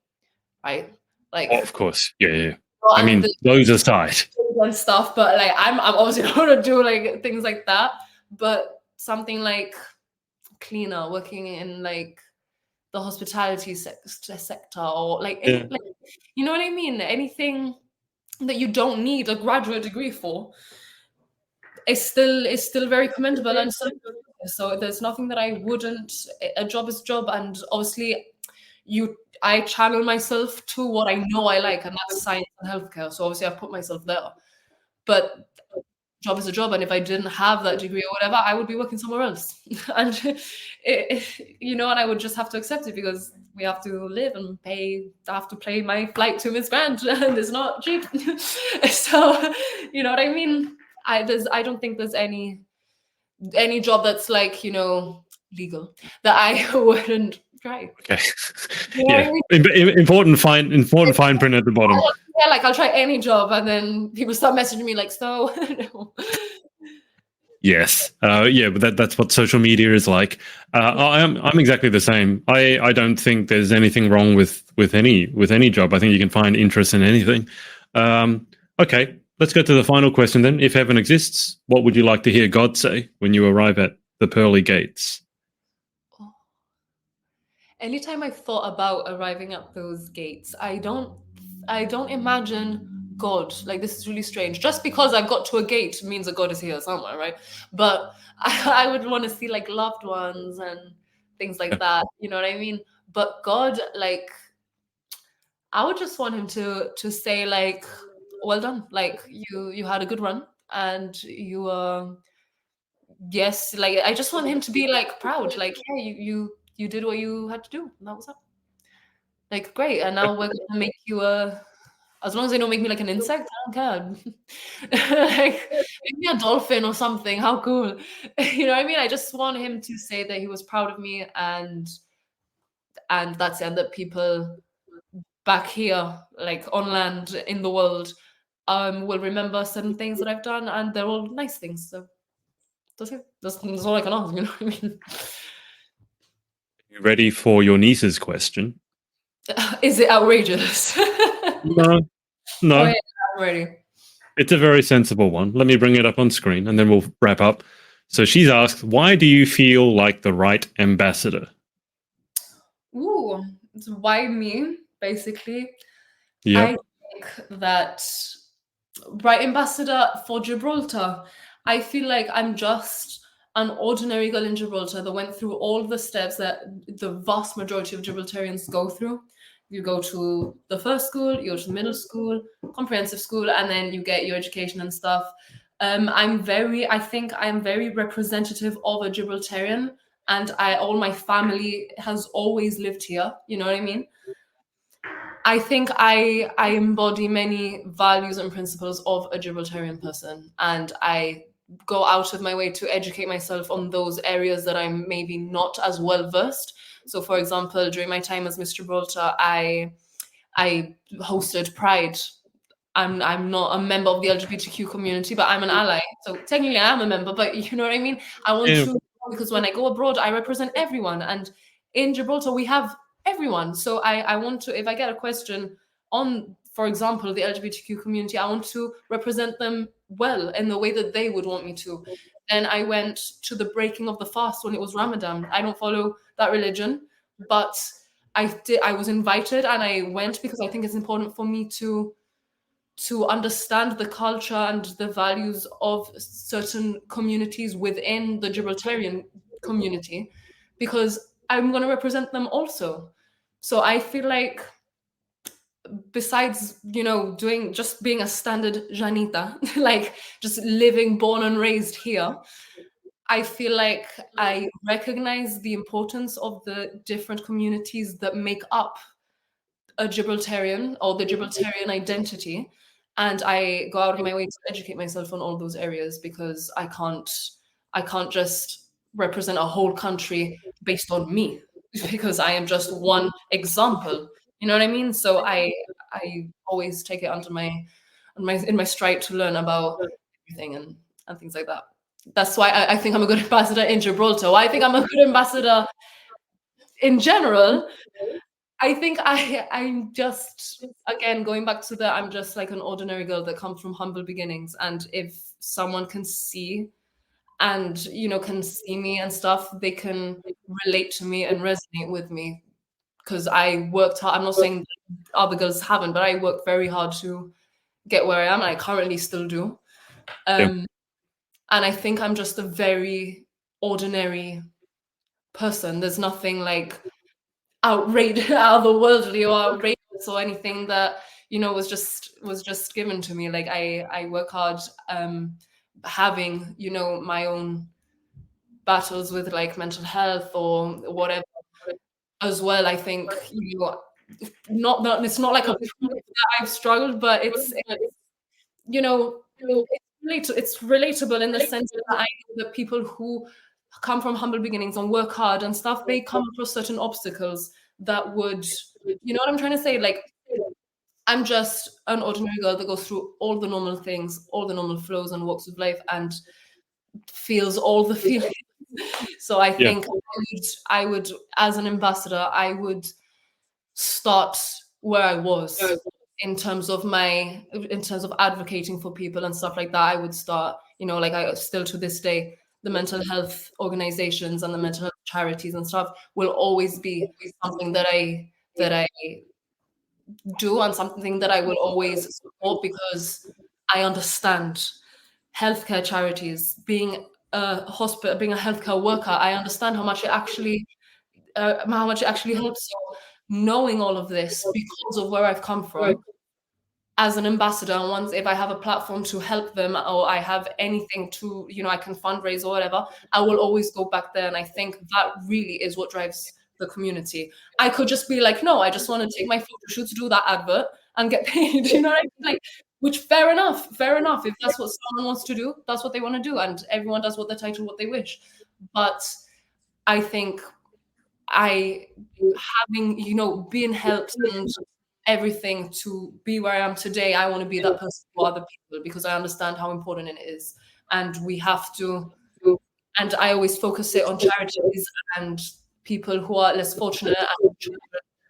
right? Like, of course, yeah. I mean, those aside, and stuff. But like, I'm obviously not gonna do like things like that. But something like cleaner, working in like the hospitality sector, or like, like, you know what I mean? Anything that you don't need a graduate degree for is still very commendable, and so there's nothing that I wouldn't. A job is a job, and obviously I channel myself to what I know I like, and that's science and healthcare. So obviously I've put myself there. But job is a job, and if I didn't have that degree or whatever, I would be working somewhere else. And and I would just have to accept it because we have to live and pay. I have to pay my flight to Miss Grant, and it's not cheap. So you know what I mean? I don't think there's any job that's like legal that I wouldn't try. Okay. Yeah. Important fine print at the bottom. Yeah, like I'll try any job, and then people start messaging me like, so. Yes. But that's what social media is like. I'm exactly the same. I don't think there's anything wrong with any job. I think you can find interest in anything. Okay, let's go to the final question then. If heaven exists, what would you like to hear God say when you arrive at the pearly gates? Anytime I've thought about arriving at those gates, I don't imagine God. Like, this is really strange. Just because I've got to a gate means that God is here somewhere, right? But I would want to see like loved ones and things like that. You know what I mean? But God, like, I would just want him to say like, well done. Like you had a good run, and you yes, like I just want him to be like proud. Like, yeah, you did what you had to do, and that was up. Like, great, and now we're gonna make you as long as they don't make me like an insect, I don't care. Like, make me a dolphin or something. How cool. You know what I mean? I just want him to say that he was proud of me, and that's it, and that people back here, like on land in the world, will remember certain things that I've done, and they're all nice things. So that's it. That's all I can ask, you know what I mean? You ready for your niece's question? Is it outrageous? No, no. Oh, yeah, I'm ready. It's a very sensible one. Let me bring it up on screen and then we'll wrap up. So she's asked, why do you feel like the right ambassador? Ooh, so why me, basically? Yeah. I think that right ambassador for Gibraltar, I feel like I'm just an ordinary girl in Gibraltar that went through all the steps that the vast majority of Gibraltarians go through. You go to the first school, you go to middle school, comprehensive school, and then you get your education and stuff. I think I'm very representative of a Gibraltarian, and all my family has always lived here. You know what I mean? I think I embody many values and principles of a Gibraltarian person, and I go out of my way to educate myself on those areas that I'm maybe not as well versed. So, for example, during my time as Miss Gibraltar, I hosted Pride. I'm not a member of the LGBTQ community, but I'm an ally. So technically I am a member, but you know what I mean? I want to, because when I go abroad, I represent everyone. And in Gibraltar, we have everyone. So I want to, if I get a question on, for example, the LGBTQ community, I want to represent them well in the way that they would want me to. Then I went to the breaking of the fast when it was Ramadan. I don't follow that religion, but I was invited and I went because I think it's important for me to understand the culture and the values of certain communities within the Gibraltarian community, because I'm going to represent them also. So I feel like, besides, doing just being a standard Janita, like just living, born and raised here, I feel like I recognize the importance of the different communities that make up a Gibraltarian or the Gibraltarian identity, and I go out of my way to educate myself on all those areas, because I can't just represent a whole country based on me, because I am just one example. You know what I mean? So I always take it under in my stride to learn about everything and things like that. That's why I think I'm a good ambassador in Gibraltar. I think I'm a good ambassador in general. I think I'm just, again, going back to that, I'm just like an ordinary girl that comes from humble beginnings. And if someone can see and, can see me and stuff, they can relate to me and resonate with me, because I worked hard. I'm not saying other girls haven't, but I worked very hard to get where I am. And I currently still do. And I think I'm just a very ordinary person. There's nothing like outrageous, otherworldly, or outrageous, or anything that was just given to me. Like I work hard, having my own battles with like mental health or whatever as well. I think not it's not like a that I've struggled, but it's it's relatable in the sense that I know that people who come from humble beginnings and work hard and stuff, they come across certain obstacles that would, what I'm trying to say? Like, I'm just an ordinary girl that goes through all the normal things, all the normal flows and walks of life, and feels all the feelings. So I think I would, as an ambassador, I would start where I was in terms of advocating for people and stuff like that. I would start, like I still to this day, the mental health organizations and the mental health charities and stuff will always be something that I do, and something that I will always support, because I understand healthcare charities, being a hospital, being a healthcare worker. I understand how much it actually helps. So knowing all of this because of where I've come from, as an ambassador, and once if I have a platform to help them, or I have anything to, I can fundraise or whatever, I will always go back there. And I think that really is what drives the community. I could just be like, no, I just want to take my photo shoot to do that advert and get paid. You know what I mean? Like, which fair enough. If that's what someone wants to do, that's what they want to do, and everyone does what they wish. But I think having, being helped and everything to be where I am today, I want to be that person for other people because I understand how important it is. And we have to, and I always focus it on charities and people who are less fortunate and children,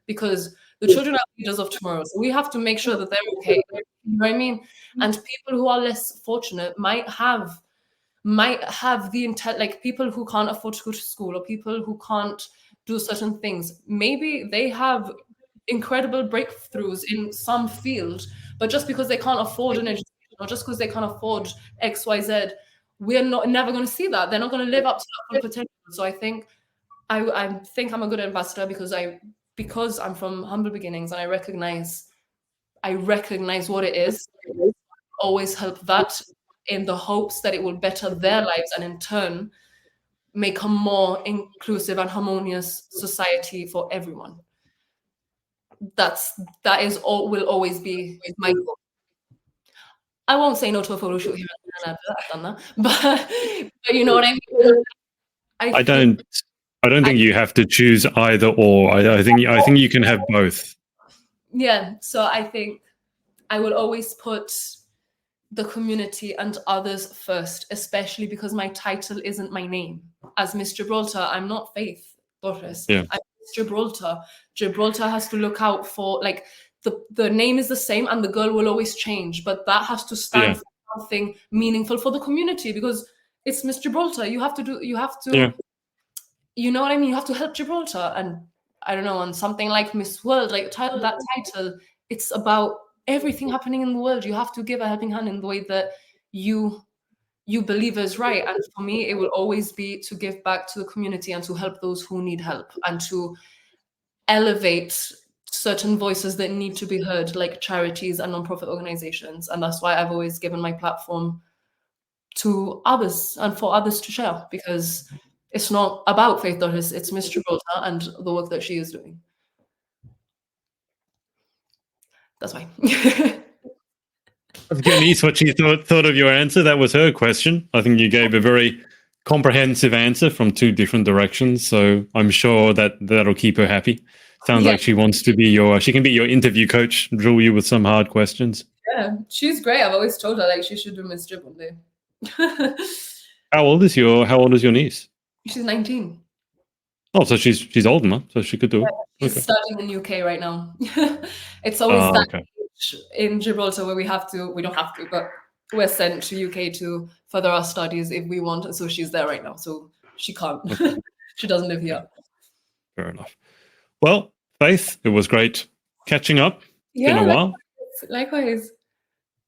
because the children are leaders of tomorrow. So we have to make sure that they're okay. You know what I mean? And people who are less fortunate might have the intent, like people who can't afford to go to school or people who can't do certain things. Maybe they have incredible breakthroughs in some field, but just because they can't afford an education or just because they can't afford XYZ, we're never going to see that. They're not going to live up to that full potential. So I think I'm a good ambassador because I'm from humble beginnings and I recognize what it is. Always help that in the hopes that it will better their lives and in turn make a more inclusive and harmonious society for everyone. That will always be my goal. I won't say no to a photo shoot here and there. I've done that, but you know what I mean. I don't think you have to choose either or. I think you can have both. Yeah, so I think I will always put the community and others first, especially because my title isn't my name. As Miss Gibraltar, I'm not Faith Torres. Yeah. I'm Miss Gibraltar. Gibraltar has to look out for, like, the name is the same and the girl will always change, but that has to stand for something meaningful for the community because it's Miss Gibraltar. You know what I mean? You have to help Gibraltar. And I don't know, on something like Miss World, like that title, it's about everything happening in the world. You have to give a helping hand in the way that you believe is right. And for me, it will always be to give back to the community and to help those who need help and to elevate certain voices that need to be heard, like charities and nonprofit organizations. And that's why I've always given my platform to others and for others to share, because it's not about Faith Torres, it's Miss Gibraltar and the work that she is doing. That's why. Your niece, what she thought of your answer. That was her question. I think you gave a very comprehensive answer from two different directions. So I'm sure that'll keep her happy. Sounds like she wants to be she can be your interview coach, drill you with some hard questions. Yeah, she's great. I've always told her, like, she should do Miss Gib one day. How old is your niece? She's 19. Oh, so she's old enough, so she could do it. She's studying in the UK right now. It's always age in Gibraltar where we don't have to, but we're sent to UK to further our studies if we want. So she's there right now. So she can't. She doesn't live here. Fair enough. Well, Faith, it was great catching up. Yeah, in a while. Likewise.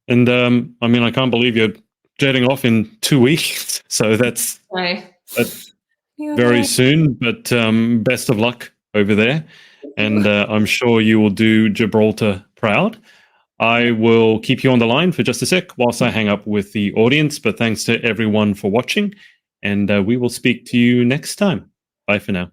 And I can't believe you're jetting off in 2 weeks. So that's very soon. But best of luck over there. And I'm sure you will do Gibraltar proud. I will keep you on the line for just a sec whilst I hang up with the audience. But thanks to everyone for watching. And we will speak to you next time. Bye for now.